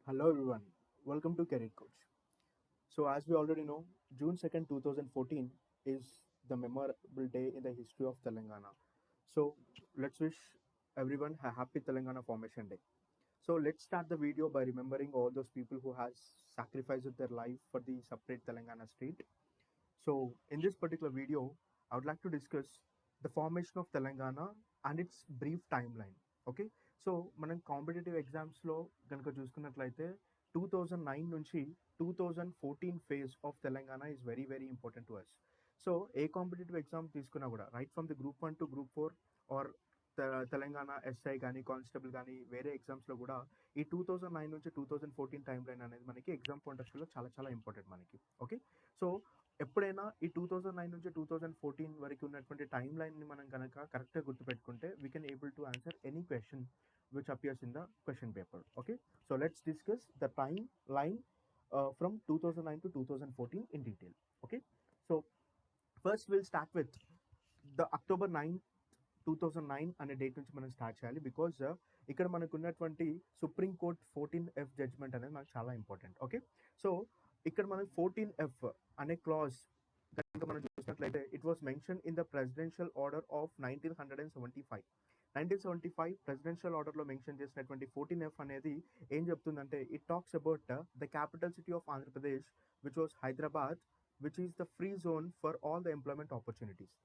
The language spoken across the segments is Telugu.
Hello everyone, welcome to Career Coach. So, as we already know, June 2nd, 2014 is the memorable day in the history of Telangana. So, let's wish everyone a happy Telangana Formation Day. So, let's start the video by remembering all those people who has sacrificed their life for the separate Telangana state. So, in this particular video, I would like to discuss the formation of Telangana and its brief timeline. Okay so మనం కాంపిటేటివ్ ఎగ్జామ్స్లో కనుక చూసుకున్నట్లయితే 2009 నుంచి 2014 phase of Telangana is very very important to us. So a competitive exam తీసుకున్నా కూడా right from the group 1 to group 4 or Telangana SI కానీ కానిస్టేబుల్ కానీ వేరే ఎగ్జామ్స్లో కూడా ఈ 2009 నుంచి 2014 టైం లైన్ అనేది మనకి ఎగ్జామ్ పాయింట్ ఆఫ్ వ్యూలో చాలా చాలా ఇంపార్టెంట్ మనకి. ఓకే సో ఎప్పుడైనా ఈ 2009 నుంచి 2014 వరకు ఉన్నటువంటి టైం లైన్ని మనం కనుక కరెక్ట్గా గుర్తుపెట్టుకుంటే we can able to answer any question which appears in the question paper. Okay so let's discuss the timeline from 2009 to 2014 in detail. Okay so first we'll start with the October 9th 2009 అనే డేట్ నుంచి మనం స్టార్ట్ చేయాలి. బికాజ్ ఇక్కడ మనకు ఉన్నటువంటి సుప్రీంకోర్ట్ 14F జడ్జ్మెంట్ అనేది మనకు చాలా ఇంపార్టెంట్. ఓకే సో ఇక్కడ మనకు 14F అనే క్లాజ్ కనుక మనం చూసినట్లయితే it was mention in the presidential order of 1975 presidential ఆర్డర్లో మెన్షన్ చేసినటువంటి 14F అనేది ఏం చెప్తుందంటే it talks about the capital city of Andhra Pradesh which was Hyderabad which is the free zone for all the employment opportunities.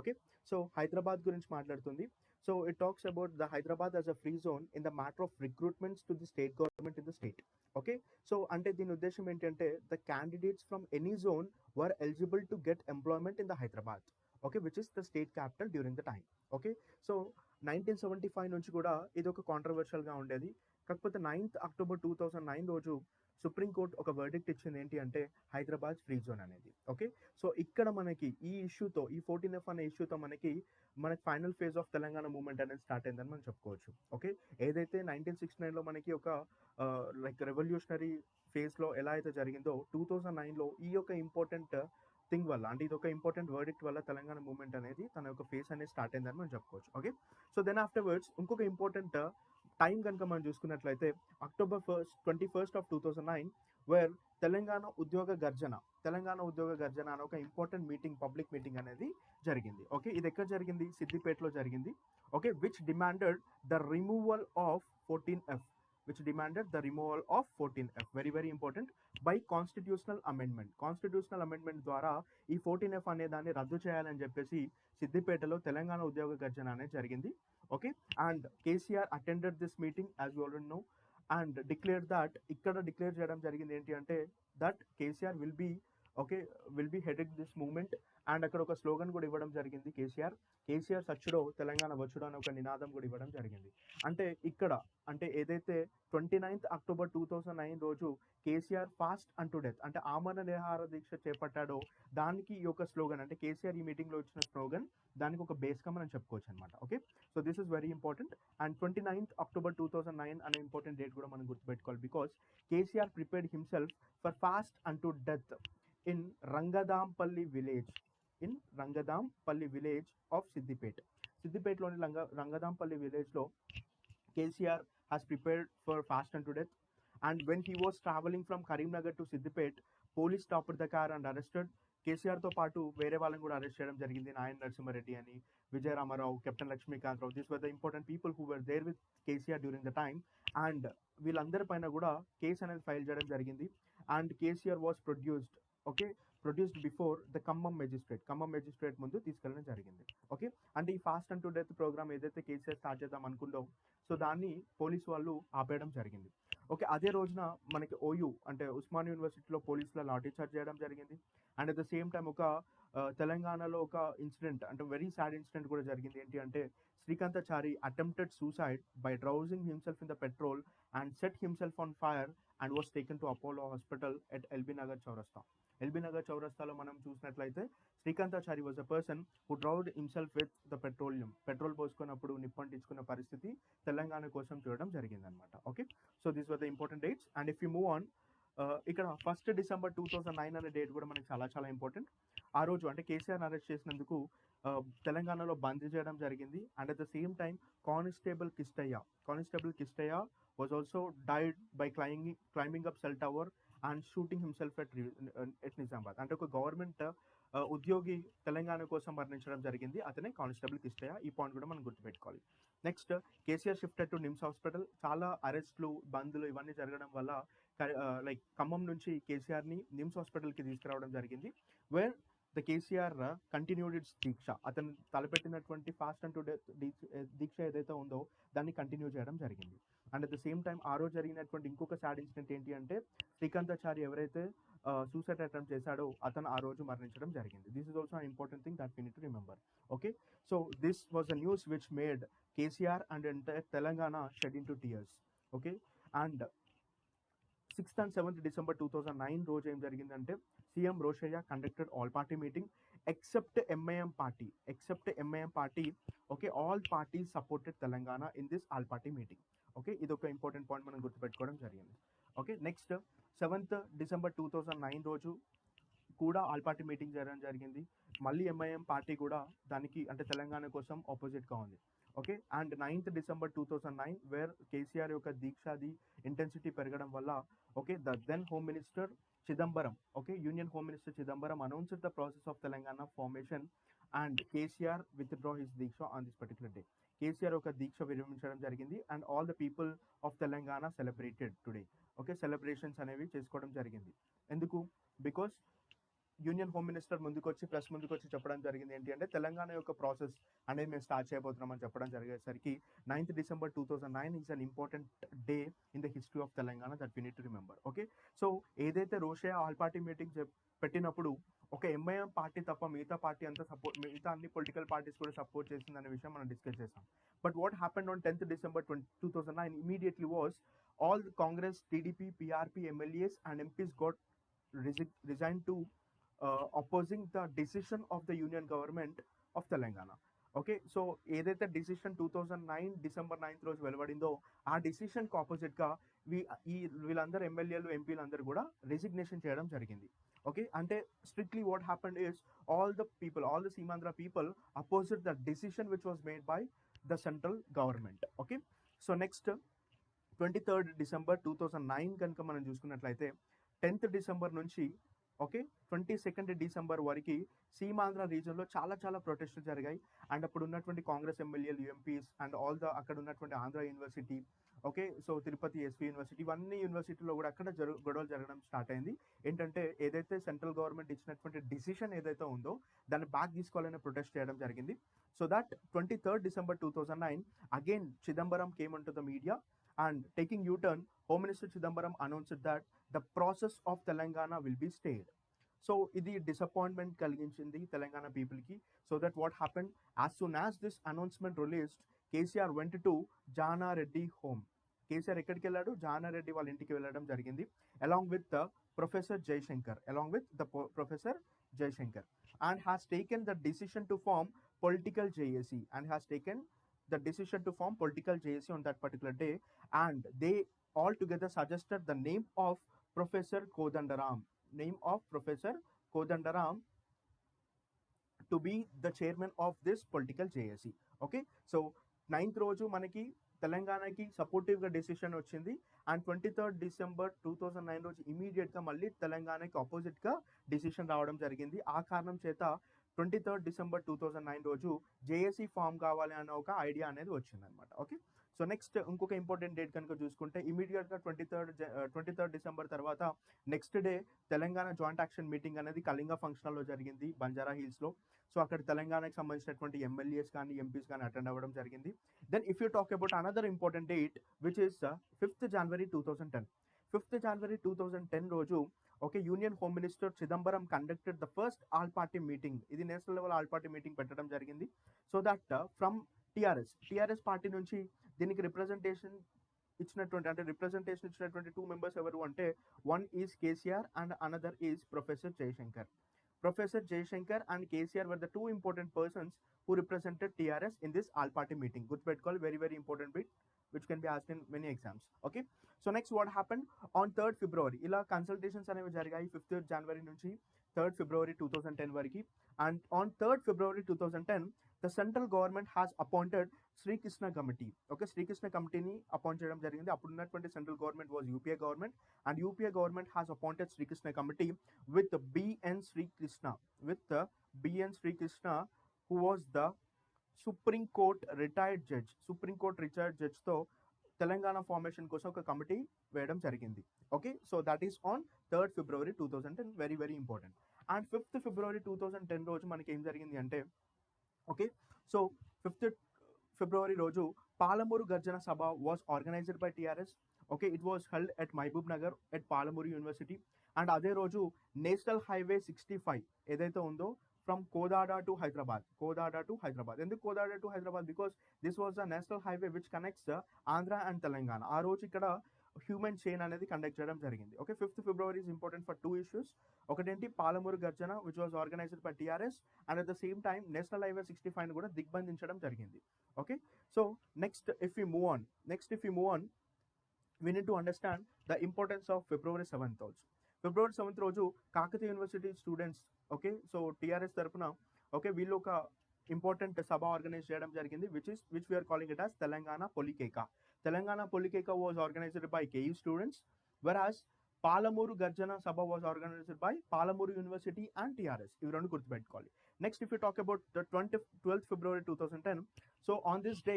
Okay so Hyderabad గురించి మాట్లాడుతుంది. So it talks about the Hyderabad as a free zone in the matter of recruitments to the state government in the state. Okay so అంటే దీని ఉద్దేశం ఏంటంటే the candidates from any zone were eligible to get employment in the Hyderabad. Okay which is the state capital during the time. Okay so 1975 నుంచి కూడా ఇది ఒక కాంట్రవర్షియల్గా ఉండేది. కాకపోతే 9th October 2009 రోజు సుప్రీంకోర్టు ఒక వర్డిక్ట్ ఇచ్చింది ఏంటి అంటే హైదరాబాద్ ఫ్రీ జోన్ అనేది. ఓకే సో ఇక్కడ మనకి ఈ ఇష్యూతో ఈ 14F అనే ఇష్యూతో మనకి final phase of Telangana movement అనేది స్టార్ట్ అయిందని మనం చెప్పుకోవచ్చు. ఓకే ఏదైతే 1969లో మనకి ఒక లైక్ రెవల్యూషనరీ ఫేజ్లో ఎలా అయితే జరిగిందో 2009లో ఈ యొక్క ఇంపార్టెంట్ థింగ్ వల్ల అంటే ఇది ఒక ఇంపార్టెంట్ వర్డిక్ట్ వల్ల తెలంగాణ మూవ్మెంట్ అనేది తన యొక్క ఫేస్ అనేది స్టార్ట్ అయిందని మనం చెప్పుకోవచ్చు. ఓకే సో దెన్ ఆఫ్టర్వర్డ్స్ ఇంకొక ఇంపార్టెంట్ టైం కనుక మనం చూసుకున్నట్లయితే October 21st of 2009 wear Telangana ఉద్యోగ గర్జన అనే ఒక ఇంపార్టెంట్ మీటింగ్ పబ్లిక్ మీటింగ్ అనేది జరిగింది. ఓకే ఇది ఎక్కడ జరిగింది? సిద్దిపేటలో జరిగింది. Okay which demanded the removal of 14F very very important by constitutional amendment ద్వారా ఈ 14F అనే దాన్ని రద్దు చేయాలని చెప్పేసి సిద్దిపేటలో తెలంగాణ ఉద్యోగ గర్జన అనేది జరిగింది. Okay and KCR attended this meeting as you already know and declare that ఇక్కడ డిక్లేర్ చేయడం జరిగింది ఏంటి అంటే that KCR will be headed this movement and అక్కడ ఒక స్లోగన్ కూడా ఇవ్వడం జరిగింది. కేసీఆర్ సచ్చుడో తెలంగాణ వచ్చుడో అని ఒక నినాదం కూడా ఇవ్వడం జరిగింది. అంటే ఇక్కడ అంటే ఏదైతే 29th October 2009 రోజు కేసీఆర్ ఫాస్ట్ అంటూ డెత్ అంటే ఆమరణ నిరాహార దీక్ష చేపట్టాడో దానికి ఈ యొక్క స్లోగన్ అంటే కేసీఆర్ ఈ మీటింగ్లో ఇచ్చిన స్లోగన్ దానికి ఒక బేస్గా మనం చెప్పుకోవచ్చు అనమాట. Okay so this is very important and 29th October 2009 అనే ఇంపార్టెంట్ డేట్ కూడా మనం గుర్తుపెట్టుకోవాలి. Because KCR prepared himself for fast unto death in Rangadampalli village of సిద్దిపేటలోని Rangadampalli విలేజ్లో KCR has prepared for fast unto death and when he was traveling from Karimnagar to Siddipet, police stopped the car and arrested కేసీఆర్తో పాటు వేరే వాళ్ళని కూడా అరెస్ట్ చేయడం జరిగింది. నాయన నరసింహారెడ్డి అని, Vijaya Ramarao, captain Laxmikanth Rao, these were the important people who were there with KCR during the time and వీళ్ళందరి పైన కూడా కేసు అనేది ఫైల్ చేయడం జరిగింది. And KCR was produced before the Khammam magistrate ముందు తీసుకెళ్ళడం జరిగింది. ఓకే అంటే ఈ ఫాస్ట్ అంటూ డెత్ ప్రోగ్రామ్ ఏదైతే కేసీఆర్ స్టార్ట్ చేద్దాం అనుకుందో సో దాన్ని పోలీసు వాళ్ళు ఆపేయడం జరిగింది. ఓకే అదే రోజున మనకి ఓయూ అంటే ఉస్మానియా యూనివర్సిటీలో పోలీసుల లాఠీ చార్జ్ చేయడం జరిగింది. And at the same time ఒక తెలంగాణలో ఒక ఇన్సిడెంట్ అంటే వెరీ సాడ్ ఇన్సిడెంట్ కూడా జరిగింది. ఏంటి అంటే Srikanthachari attempted suicide by dousing himself in the petrol and set himself on fire and was taken to Apollo hospital at LB Nagar చౌరస్తాలో మనం చూసినట్లయితే Srikanthachari was a person who doused himself with the petrol పోసుకున్నప్పుడు నిప్పంటించుకున్న పరిస్థితి తెలంగాణ కోసం చూడడం జరిగిందనమాట. Okay so these were the important dates and if you move on ఇక్కడ 1st December 2009 అనే డేట్ కూడా మనకి చాలా చాలా ఇంపార్టెంట్. ఆ రోజు అంటే కేసీఆర్ అరెస్ట్ చేసినందుకు తెలంగాణలో బంద్ చేయడం జరిగింది. And at the same time constable Kishtaiah was also died by climbing up cell tower and shooting himself at Nizamabad. అంటే ఒక గవర్నమెంట్ ఉద్యోగి తెలంగాణ కోసం మరణించడం జరిగింది. అతనే కానిస్టేబుల్ కిష్టయ్య. ఈ పాయింట్ కూడా మనం గుర్తుపెట్టుకోవాలి. Next, KCR shifted to NIMS hospital. చాలా అరెస్ట్లు, బంద్లు ఇవన్నీ జరగడం వల్ల లైక్ ఖమ్మం నుంచి కేసీఆర్ని నిమ్స్ హాస్పిటల్కి తీసుకురావడం జరిగింది. Where the KCR continued its deeksha. అతను తలపెట్టినటువంటి ఫాస్ట్ అండ్ టు డెత్ దీక్ష ఏదైతే ఉందో దాన్ని కంటిన్యూ చేయడం జరిగింది. And at the same time ఆ రోజు జరిగినటువంటి ఇంకొక సాడ్ ఇన్సిడెంట్ ఏంటి అంటే శ్రీకాంతాచారి ఎవరైతే సూసైడ్ అటెంప్ట్ చేశాడో అతను ఆ రోజు మరణించడం జరిగింది. This is also an important thing that we need to remember. Okay, so this was a news which made KCR and entire Telangana shed into tears. Okay, and 6th and 7th December 2009 రోజు ఏం జరిగిందంటే CM Rosaiah conducted all party meeting except MIM party. Okay, all parties supported Telangana in this all party meeting. Okay, ఇది ఒక ఇంపార్టెంట్ పాయింట్ మనం గుర్తుపెట్టుకోవడం జరిగింది. ఓకే, నెక్స్ట్ 7th December 2009 రోజు కూడా ఆల్ పార్టీ మీటింగ్ జరగడం జరిగింది. మళ్ళీ ఎంఐఎం పార్టీ కూడా దానికి అంటే తెలంగాణ కోసం ఆపోజిట్గా ఉంది. Okay, and 9th December 2009 where KCR యొక్క దీక్షాది ఇంటెన్సిటీ పెరగడం వల్ల okay the then home minister Chidambaram, okay union home minister Chidambaram announced the process of Telangana formation and KCR withdraw his deeksha on this particular day. KCR ఒక దీక్ష విరమించడం జరిగింది and all the people of Telangana celebrated today. Okay, celebrations అనేవి చేసుకోవడం జరిగింది. ఎందుకు? బికాస్ యూనియన్ హోమ్ మినిస్టర్ ముందుకొచ్చి ప్రెస్ ముందుకొచ్చి చెప్పడం జరిగింది ఏంటి అంటే తెలంగాణ యొక్క ప్రాసెస్ అనేది మేము స్టార్ట్ చేయబోతున్నామని చెప్పడం జరిగేసరికి 9th December 2009 is an important day in the history of Telangana that we need to remember. Okay, so ఏదైతే రోషయ్య ఆల్ పార్టీ మీటింగ్ పెట్టినప్పుడు ఒక ఎంఐఎం పార్టీ తప్ప మిగతా అన్ని పొలిటికల్ పార్టీస్ కూడా సపోర్ట్ చేసిందనే విషయం మనం డిస్కస్ చేసాం. But what happened on 10th December 2009 immediately was all the Congress, TDP, PRP, MLAs and MPs got resigned to opposing the decision of the union government of Telangana. Okay, so ఏదైతే డిసిషన్ 2009 December 9th రోజు వెలువడిందో ఆ డిసిషన్కి ఆపోజిట్గా వీళ్ళందరూ ఎమ్మెల్యేలు ఎంపీలు అందరూ కూడా రెసిగ్నేషన్ చేయడం జరిగింది. ఓకే, అంటే strictly what happened is all the Seemandhra people opposite the decision which was made by the central government. Okay, so next 23rd December 2009 కనుక మనం చూసుకున్నట్లయితే 10th December నుంచి ఓకే 22nd December వరకు సీమాంధ్ర రీజన్లో చాలా ప్రొటెస్టులు జరిగాయి. అండ్ అప్పుడు ఉన్నటువంటి కాంగ్రెస్ ఎమ్మెల్యేలు, ఎంపీస్ అండ్ ఆల్ ద అక్కడ ఉన్నటువంటి Andhra university, okay so Tirupati SV university, ఇవన్నీ యూనివర్సిటీలో కూడా అక్కడ గొడవలు జరగడం స్టార్ట్ అయింది. ఏంటంటే ఏదైతే సెంట్రల్ గవర్నమెంట్ ఇచ్చినటువంటి డిసిషన్ ఏదైతే ఉందో దాన్ని బ్యాక్ తీసుకోవాలని ప్రొటెస్ట్ చేయడం జరిగింది. So that 23rd December 2009 again Chidambaram came on to the media and taking U-turn, Home Minister Chidambaram announced that the process of Telangana will be stayed. So idi disappointment కలిగించింది Telangana people ki. So that what happened, as soon as this announcement released, KCR went to Jana Reddy home. KCR ఎక్కడికి వెళ్ళాడు? జానా రెడ్డి వాళ్ళ ఇంటికి వెళ్ళడం జరిగింది along with the Professor Jaishankar and has taken the decision to form political JAC on that particular day, and they all together suggested the name of Professor Kodandaram to be the chairman of this political JAC. Okay, so 9th రోజు మనకి తెలంగాణకి సపోర్టివ్గా డెసిషన్ వచ్చింది అండ్ 23rd December 2009 రోజు ఇమీడియట్గా మళ్ళీ తెలంగాణకి ఆపోజిట్గా డెసిషన్ రావడం జరిగింది. ఆ కారణం చేత 23rd December 2009 రోజు జేఏసీ ఫామ్ కావాలి అన్న ఒక ఐడియా అనేది వచ్చిందనమాట. ఓకే, సో నెక్స్ట్ ఇంకొక ఇంపార్టెంట్ డేట్ కనుక చూసుకుంటే ఇమీడియట్గా 23rd December తర్వాత next day Telangana joint action meeting అనేది కళింగ ఫంక్షన్లో జరిగింది బంజారా హిల్స్లో. సో అక్కడ తెలంగాణకి సంబంధించినటువంటి ఎమ్మెల్యేస్ కానీ ఎంపీస్ కానీ అటెండ్ అవ్వడం జరిగింది. Then if you talk about another important date which is 5th January 2010. 5th January 2010 రోజు okay union home minister Chidambaram conducted the first all party meeting. ఇది national level all party meeting పెట్టడం జరిగింది. So that from TRS party నుంచి దీనికి రిప్రజెంటేషన్ ఇచ్చినటువంటి 2 members ఎవరు అంటే one is KCR and another is Professor Jaishankar and KCR were the 2 important persons who represented TRS in this all party meeting. గుర్తుపెట్టుకోవాలి, very important bit. which can be asked in many exams. Okay, so next what happened on 3rd February ఇలా కన్సల్టేషన్స్ అనేవి జరిగాయి 5th January నుంచి 3rd February 2010 వరకు. And on 3rd February 2010 the central government has appointed Srikrishna committee. Okay, Srikrishna కమిటీని అపాయింట్ చేయడం జరిగింది. అప్పుడున్నటువంటి central government was UPA government, and UPA government has appointed Srikrishna committee with BN Srikrishna, with BN Srikrishna who was the supreme court retired judge. Supreme court retired జడ్జ్తో తెలంగాణ ఫార్మేషన్ కోసం ఒక కమిటీ వేయడం జరిగింది. Okay, so that is on 3rd February 2010, very very important. And 5th February 2010 రోజు మనకి ఏం జరిగింది అంటే, ఓకే, సో 5th February రోజు Palamuru Garjana Sabha was organised by TRS. Okay, it was held at Mahbub Nagar at Palamuru university. And అదే రోజు నేషనల్ హైవే 65 ఏదైతే ఉందో from Kodad to Hyderabad, Kodad to Hyderabad. ఎందుకు Kodad to Hyderabad? Because this was the national highway which connects Andhra and Telangana. ఆ రోజు ఇక్కడ హ్యూమన్ చైన్ అనేది కండక్ట్ చేయడం జరిగింది. Okay, 5th February is important for 2 issues. ఒకటేంటి Palamuru Garjana which was organised by TRS, and at the same time national highway 65 కూడా దిగ్బంధించడం జరిగింది. Okay, so next if you move on we need to understand the importance of February 7th also. February 7th రోజు Kakatiya university students, okay, so TRS తరపున, ఓకే, వీళ్ళు ఒక ఇంపార్టెంట్ సభ ఆర్గనైజ్ చేయడం జరిగింది which we're calling it as Telangana Polikeka. Telangana Polikeka was organised by KU students, whereas Palamuru Garjana Sabha was organised by Palamuru university and TRS. ఇవి రెండు గుర్తుపెట్టుకోవాలి. Next if you talk about the 12th February 2010, so on this day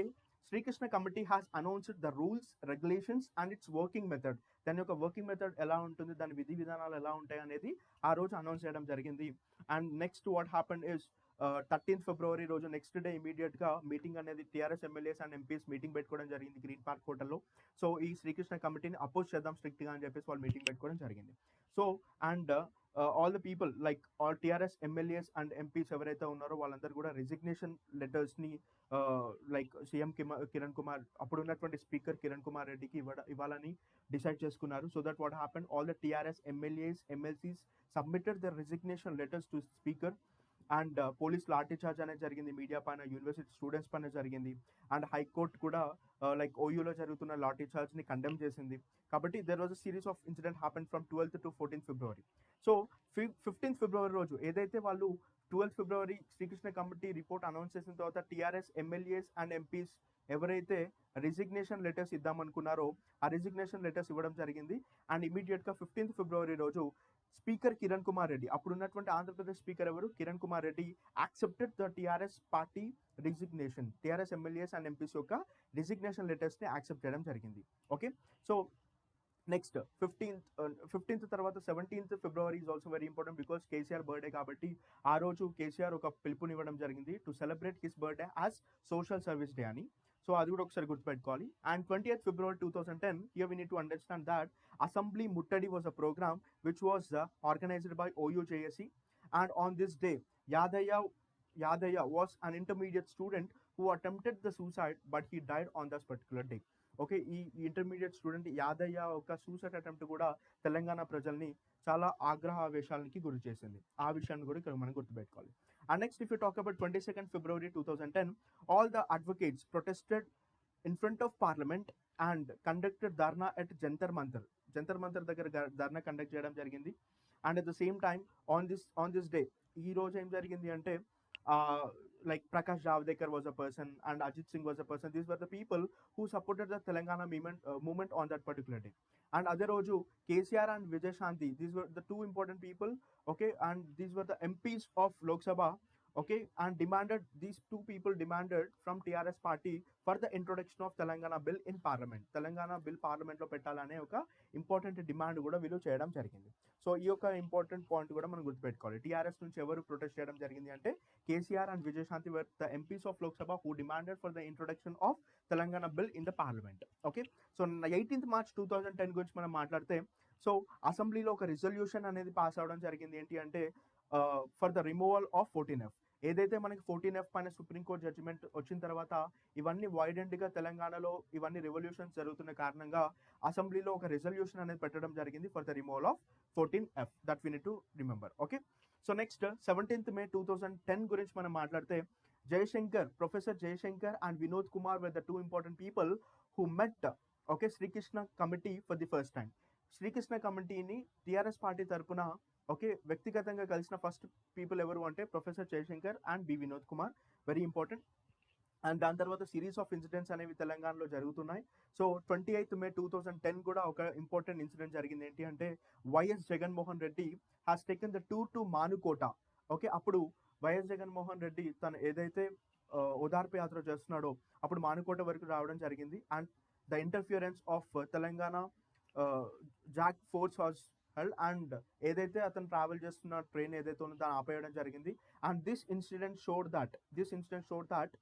Srikrishna committee has announced the rules, regulations and its working method. దాని యొక్క వర్కింగ్ మెథడ్ ఎలా ఉంటుంది, దాని విధి విధానాలు ఎలా ఉంటాయి అనేది ఆ రోజు అనౌన్స్ చేయడం జరిగింది. And next what happened is 13th February రోజు నెక్స్ట్ డే ఇమీడియట్గా మీటింగ్ అనేది TRS MLAs and MPs meeting పెట్టుకోవడం జరిగింది గ్రీన్ పార్క్ హోటల్లో. సో ఈ శ్రీకృష్ణ కమిటీని అపోజ్ చేద్దాం స్ట్రిక్ట్గా అని చెప్పేసి వాళ్ళు మీటింగ్ పెట్టుకోవడం జరిగింది. So and all the people like all TRS MLAs and MPs ఎవరైతే ఉన్నారో వాళ్ళందరూ కూడా రిజిగ్నేషన్ లెటర్స్ని లైక్ సీఎం కిరణ్ కుమార్, అప్పుడు ఉన్నటువంటి స్పీకర్ కిరణ్ కుమార్ రెడ్డికి ఇవ్వాలని డిసైడ్ చేసుకున్నారు. So that what happened, all the TRS MLAs MLCs submitted the resignation letters to speaker. And police lathi charge అనేది జరిగింది మీడియా పైన, యూనివర్సిటీ స్టూడెంట్స్ పైన జరిగింది. అండ్ హైకోర్టు కూడా లైక్ ఓయూలో జరుగుతున్న లాఠీ చార్జ్ని కండెమ్ చేసింది. కాబట్టి there was a series of incident happen from 12th to 14th February. సో 15th February రోజు ఏదైతే వాళ్ళు 12th February Srikrishna committee report announce చేసిన తర్వాత టీఆర్ఎస్ ఎమ్మెల్యేస్ అండ్ ఎంపీస్ ఎవరైతే రిజిగ్నేషన్ లెటర్స్ ఇద్దామనుకున్నారో ఆ రిజిగ్నేషన్ లెటర్స్ ఇవ్వడం జరిగింది. అండ్ ఇమీడియట్గా 15th February రోజు స్పీకర్ కిరణ్ కుమార్ రెడ్డి, అప్పుడు ఉన్నటువంటి ఆంధ్రప్రదేశ్ స్పీకర్ ఎవరు, Kiran Kumar Reddy, accepted the TRS party resignation, TRS MLAs and MPs యొక్క రిజిగ్నేషన్ లెటర్స్ని యాక్సెప్ట్ చేయడం జరిగింది. ఓకే, సో నెక్స్ట్ 15th తర్వాత 17th February is also very important because KCR birthday కాబట్టి ఆ రోజు కేసీఆర్ ఒక పిలుపునివ్వడం జరిగింది to celebrate his birthday as social service day అని. సో అది కూడా ఒకసారి గుర్తుపెట్టుకోవాలి. And 20th February 2010, here we need to understand that assembly ముట్టడి was a programme which was organised by OUJSE. And on this day Yadaya was an intermediate student who attempted the suicide but he died on this particular day. Okay, ఈ ఇంటర్మీడియట్ స్టూడెంట్ యాదయ్య ఒక సూసైడ్ అటెంప్ట్ కూడా తెలంగాణ ప్రజల్ని చాలా ఆగ్రహావేశాలకి గురి చేసింది. ఆ విషయాన్ని కూడా ఇక్కడ మనం గుర్తుపెట్టుకోవాలి. And next if you talk about 22nd February 2010, all the advocates protested in front of parliament and conducted dharna at Jantar Mantar దగ్గర ధర్నా కండక్ట్ చేయడం జరిగింది. And at the same time on this day ఈ రోజు ఏం జరిగింది అంటే like Prakash Javadekar was a person and Ajit Singh was a person. These were the people who supported the Telangana movement on that particular day. And other roju KCR and Vijay Shanti, these were the two important people. Okay, and these were the MPs of Lok Sabha. Okay, and these two people demanded from TRS party for the introduction of Telangana bill in parliament. Telangana bill parliament lo పెట్టాలనే ఒక ఇంపార్టెంట్ డిమాండ్ కూడా వీళ్ళు చేయడం జరిగింది. సో ఈ యొక్క ఇంపార్టెంట్ పాయింట్ కూడా మనం గుర్తుపెట్టుకోవాలి. టీఆర్ఎస్ నుంచి ఎవరు ప్రొటెస్ట్ చేయడం జరిగింది అంటే KCR and Vijay Shanti were the MPs of Lok Sabha who demanded for the introduction of Telangana bill in the parliament. Okay, so 18th March 2010 గురించి మనం మాట్లాడితే, సో అసెంబ్లీలో ఒక రిజల్యూషన్ అనేది పాస్ అవడం జరిగింది. ఏంటి అంటే for the removal of 14F. ఏదైతే మనకి 14F పైన సుప్రీంకోర్టు జడ్జిమెంట్ వచ్చిన తర్వాత ఇవన్నీ వైడెంట్గా తెలంగాణలో ఇవన్నీ రెవల్యూషన్స్ జరుగుతున్న కారణంగా అసెంబ్లీలో ఒక రెజల్యూషన్ అనేది పెట్టడం జరిగింది for the removal of 14F. That we need to remember. Okay, so next 17th May 2010 గురించి మనం మాట్లాడితే professor Jayashankar and Vinod Kumar were the two important people who met Srikrishna committee for the first time. Srikrishna కమిటీని టీఆర్ఎస్ పార్టీ తరపున వ్యక్తిగతంగా కలిసిన ఫస్ట్ పీపుల్ ఎవరు అంటే professor Jayashankar and B Vinod Kumar, very important. And దాని తర్వాత సిరీస్ ఆఫ్ ఇన్సిడెంట్స్ అనేవి తెలంగాణలో జరుగుతున్నాయి. సో 28 May 2010 కూడా ఒక ఇంపార్టెంట్ ఇన్సిడెంట్ జరిగింది. ఏంటి అంటే YS Jaganmohan Reddy has taken the tour to Manukota. అప్పుడు వైఎస్ జగన్మోహన్ రెడ్డి తను ఏదైతే ఓదార్పు యాత్ర చేస్తున్నాడో అప్పుడు మానుకోట వరకు రావడం జరిగింది. And the interference of Telangana Jack force was held. And ఏదైతే అతను ట్రావెల్ చేస్తున్న ట్రైన్ ఏదైతే ఉందో దాన్ని ఆపేయడం జరిగింది. And this incident showed that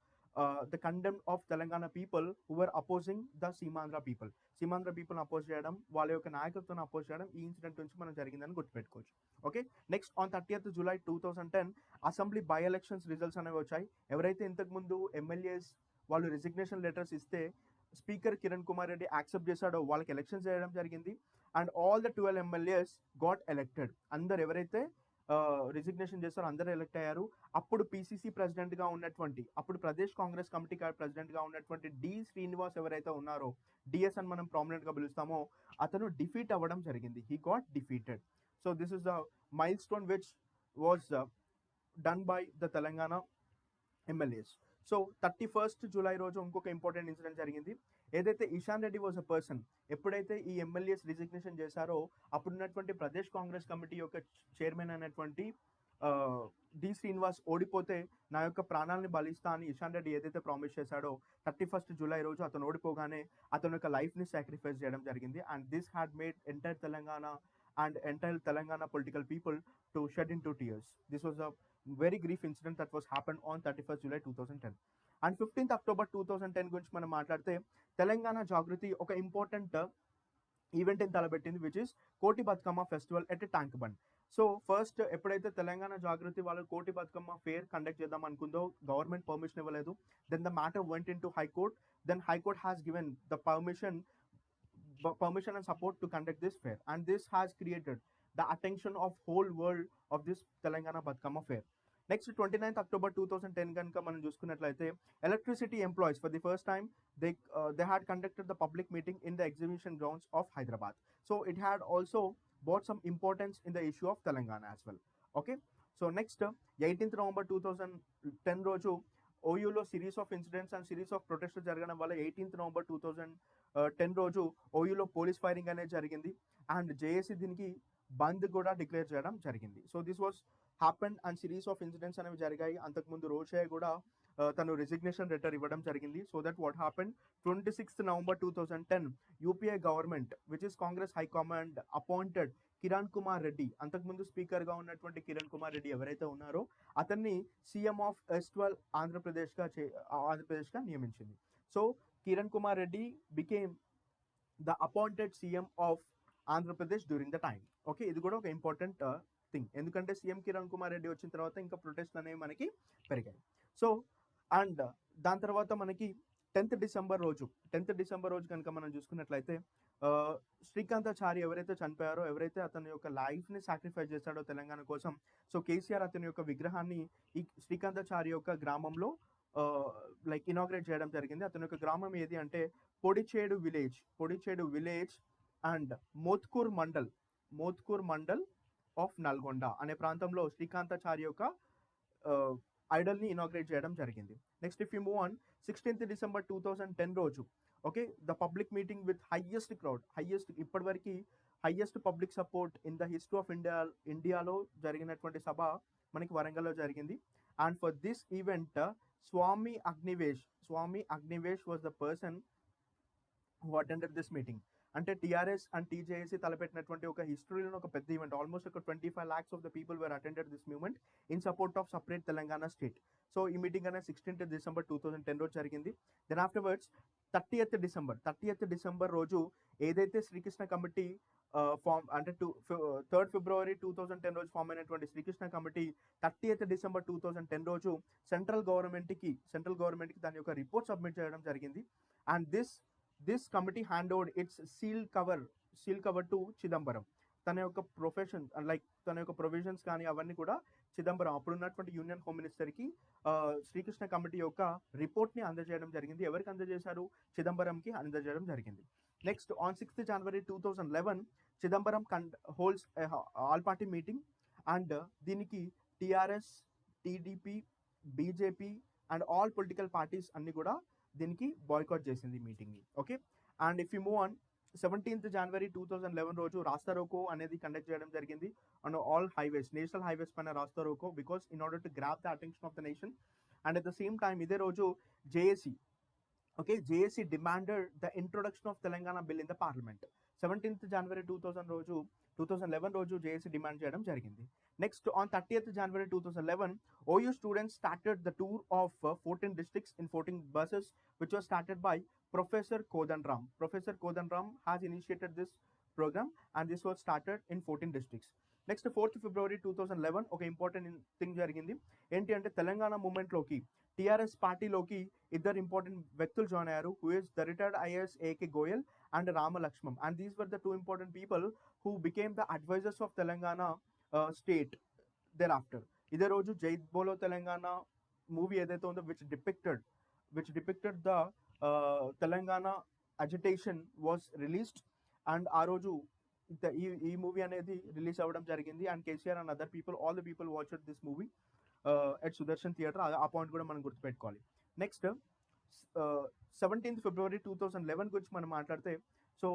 the contempt of Telangana people who were opposing the Seemandhra people. Seemandhra people oppose చేయడం, వాళ్ళ యొక్క నాయకత్వాన్ని అపోజ్ చేయడం ఈ ఇన్సిడెంట్ నుంచి మనం జరిగిందని గుర్తుపెట్టుకోవచ్చు. Okay, next on 30th July 2010 assembly by elections results అనేవి వచ్చాయి. ఎవరైతే ఇంతకుముందు ఎమ్మెల్యేస్ వాళ్ళు రిజిగ్నేషన్ లెటర్స్ ఇస్తే స్పీకర్ కిరణ్ కుమార్ రెడ్డి యాక్సెప్ట్ చేశాడో వాళ్ళకి ఎలక్షన్స్ చేయడం జరిగింది. And all the 12 MLAs got elected. అందరు ఎవరైతే రిజిగ్నేషన్ చేస్తారో అందరూ ఎలెక్ట్ అయ్యారు. అప్పుడు పిసిసి ప్రెసిడెంట్గా ఉన్నటువంటి, అప్పుడు ప్రదేశ్ కాంగ్రెస్ కమిటీ ప్రెసిడెంట్గా ఉన్నటువంటి డి శ్రీనివాస్ ఎవరైతే ఉన్నారో, డిఎస్ అని మనం ప్రామినెంట్గా పిలుస్తామో, అతను డిఫీట్ అవ్వడం జరిగింది. He got defeated. So this is the mile stone which was done by the Telangana MLAs. So 31st July రోజు ఇంకొక ఇంపార్టెంట్ ఇన్సిడెంట్ జరిగింది. ఏదైతే Ishan Reddy was a person, ఎప్పుడైతే ఈ ఎమ్మెల్యేస్ రిజిగ్నేషన్ చేశారో అప్పుడున్నటువంటి ప్రదేశ్ కాంగ్రెస్ కమిటీ యొక్క చైర్మన్ అయినటువంటి డి శ్రీనివాస్ ఓడిపోతే నా యొక్క ప్రాణాలని బలిస్తా అని ఇషాన్ రెడ్డి ఏదైతే ప్రామిస్ చేశాడో 31st July రోజు అతను ఓడిపోగానే అతని యొక్క లైఫ్ని సాక్రిఫైస్ చేయడం జరిగింది. And this had made entire Telangana political people to shed into tears. This was a very grief incident that was happened on 31st July 2010. And 15th October 2010 గురించి మనం మాట్లాడితే తెలంగాణ జాగృతి ఒక ఇంపార్టెంట్ ఈవెంట్ తలబెట్టింది, which is Koti Bathukamma festival at Tank Bund. So first ఎప్పుడైతే తెలంగాణ జాగృతి వాళ్ళు కోటి బతుకమ్మ ఫేర్ కండక్ట్ చేద్దాం అనుకుందో గవర్నమెంట్ పర్మిషన్ ఇవ్వలేదు. Then the matter went into high court. Then high court has given the permission and support to conduct this fair, and this has created the attention of whole world of this Telangana Batkama fair. Next 29th October 2010 ganka manam chusukunnatlaithe electricity employees for the first time they had conducted the public meeting in the exhibition grounds of Hyderabad. So it had also brought some importance in the issue of Telangana as well. Okay, so next 18th November 2010 roju ఓయూలో series of incidents and series of protest జరగడం వల్ల 18th November 2010 రోజు ఓయూలో పోలీస్ ఫైరింగ్ అనేది జరిగింది. అండ్ జేఏసీ దీనికి బంద్ కూడా డిక్లేర్ చేయడం జరిగింది. So this was happened and series of incidents అనేవి జరిగాయి. అంతకుముందు రోషయ్య కూడా తను రిజిగ్నేషన్ లెటర్ ఇవ్వడం జరిగింది. So that what happened 26th November 2010 UPA government which is Congress high command appointed Kiran Kumar Reddy, అంతకుముందు స్పీకర్గా ఉన్నటువంటి కిరణ్ కుమార్ రెడ్డి ఎవరైతే ఉన్నారో అతన్ని సీఎం ఆఫ్ S12 ఆంధ్రప్రదేశ్గా నియమించింది. So Kiran Kumar Reddy became the appointed CM of Andhra Pradesh during the time. Okay, ఇది కూడా ఒక ఇంపార్టెంట్ థింగ్, ఎందుకంటే సీఎం కిరణ్ కుమార్ రెడ్డి వచ్చిన తర్వాత ఇంకా ప్రొటెస్ట్ అనేవి మనకి పెరిగాయి. సో అండ్ దాని తర్వాత మనకి 10th December రోజు కనుక మనం చూసుకున్నట్లయితే శ్రీకాంతాచారి ఎవరైతే చనిపోయారో, ఎవరైతే అతని యొక్క లైఫ్ని సాక్రిఫైస్ చేశాడో తెలంగాణ కోసం, సో కేసీఆర్ అతని యొక్క విగ్రహాన్ని ఈ శ్రీకాంతాచారి యొక్క గ్రామంలో ఇనాగ్రేట్ చేయడం జరిగింది. అతని యొక్క గ్రామం ఏది అంటే Podichedu village and Mothkur mandal of Nalgonda అనే ప్రాంతంలో శ్రీకాంతాచారి యొక్క ఐడల్ని ఇనాగ్రేట్ చేయడం జరిగింది. Next if you move on 16th December 2010 రోజు okay the public meeting with ఇప్పటివరకు highest public support in the history of ఇండియాలో జరిగినటువంటి సభ మనకి వరంగల్లో జరిగింది. And for this event Swami Agnivesh was the person who attended this meeting. అంటే టీఆర్ఎస్ అండ్ టీజేఏసీ తలపెట్టినటువంటి ఒక హిస్టరీలో ఒక పెద్ద ఈవెంట్, ఆల్మోస్ట్ ఒక 25 lakhs of the people were attended this movement in support of separate Telangana state. So ఈ మీటింగ్ అనేది 16th December 2010 రోజు జరిగింది. దెన్ ఆఫ్టర్వర్డ్స్ 30th December రోజు ఏదైతే శ్రీకృష్ణ కమిటీ ఫామ్ అంటే 3rd February 2010 రోజు ఫామ్ అయినటువంటి శ్రీకృష్ణ కమిటీ 30th December 2010 రోజు సెంట్రల్ గవర్నమెంట్కి దాని యొక్క రిపోర్ట్ సబ్మిట్ చేయడం జరిగింది. And this committee hand overed its seal cover to Chidambaram. తన యొక్క ప్రొవిజన్స్ కానీ అవన్నీ కూడా చిదంబరం అప్పుడున్నటువంటి యూనియన్ హోమ్ మినిస్టర్కి శ్రీకృష్ణ కమిటీ యొక్క రిపోర్ట్ని అందజేయడం జరిగింది. ఎవరికి అందజేశారు? చిదంబరంకి అందజేయడం జరిగింది. Next on 6th January 2011 Chidambaram holds all party meeting and దీనికి TRS, TDP, BJP and all political parties అన్ని కూడా దీనికి బాయ్కాట్ చేసింది మీటింగ్ని. Okay, and if you move on 17th January 2011 రోజు రాస్తా రోకో అనేది కండక్ట్ చేయడం జరిగింది on all highways, national highways పైన రాస్తా roko because in order to grab the attention of the nation. And at the same time ఇదే రోజు JAC, okay, JSC demanded the introduction of Telangana bill in the parliament. 17th January 2011 రోజు JSC demand చేయడం జరిగింది. Next on 30th January 2011 OU students started the tour of 14 districts in 14 buses which was started by Professor Kodanram. Professor Kodanram has initiated this program and this was started in 14 districts. Next 4th February 2011 ఒక ఇంపార్టెంట్ థింగ్ జరిగింది. ఏంటి అంటే తెలంగాణ మూమెంట్లోకి టీఆర్ఎస్ పార్టీలోకి ఇద్దరు ఇంపార్టెంట్ వ్యక్తులు జాయిన్ అయ్యారు. Who is the retired IAS AK Goyal and Ramalakshman. And these were the two important people who became the advisers of Telangana state thereafter. ఇదే రోజు జై బోలో తెలంగాణ మూవీ ఏదైతే ఉందో which depicted the Telangana agitation was released. And ఆ రోజు ఈ మూవీ అనేది రిలీజ్ అవ్వడం జరిగింది. And KCR and other people, all the people watched this movie at Sudarshan theatre. ఆ పాయింట్ కూడా మనం గుర్తుపెట్టుకోవాలి. నెక్స్ట్ 17th February 2011 గురించి మనం మాట్లాడితే, సో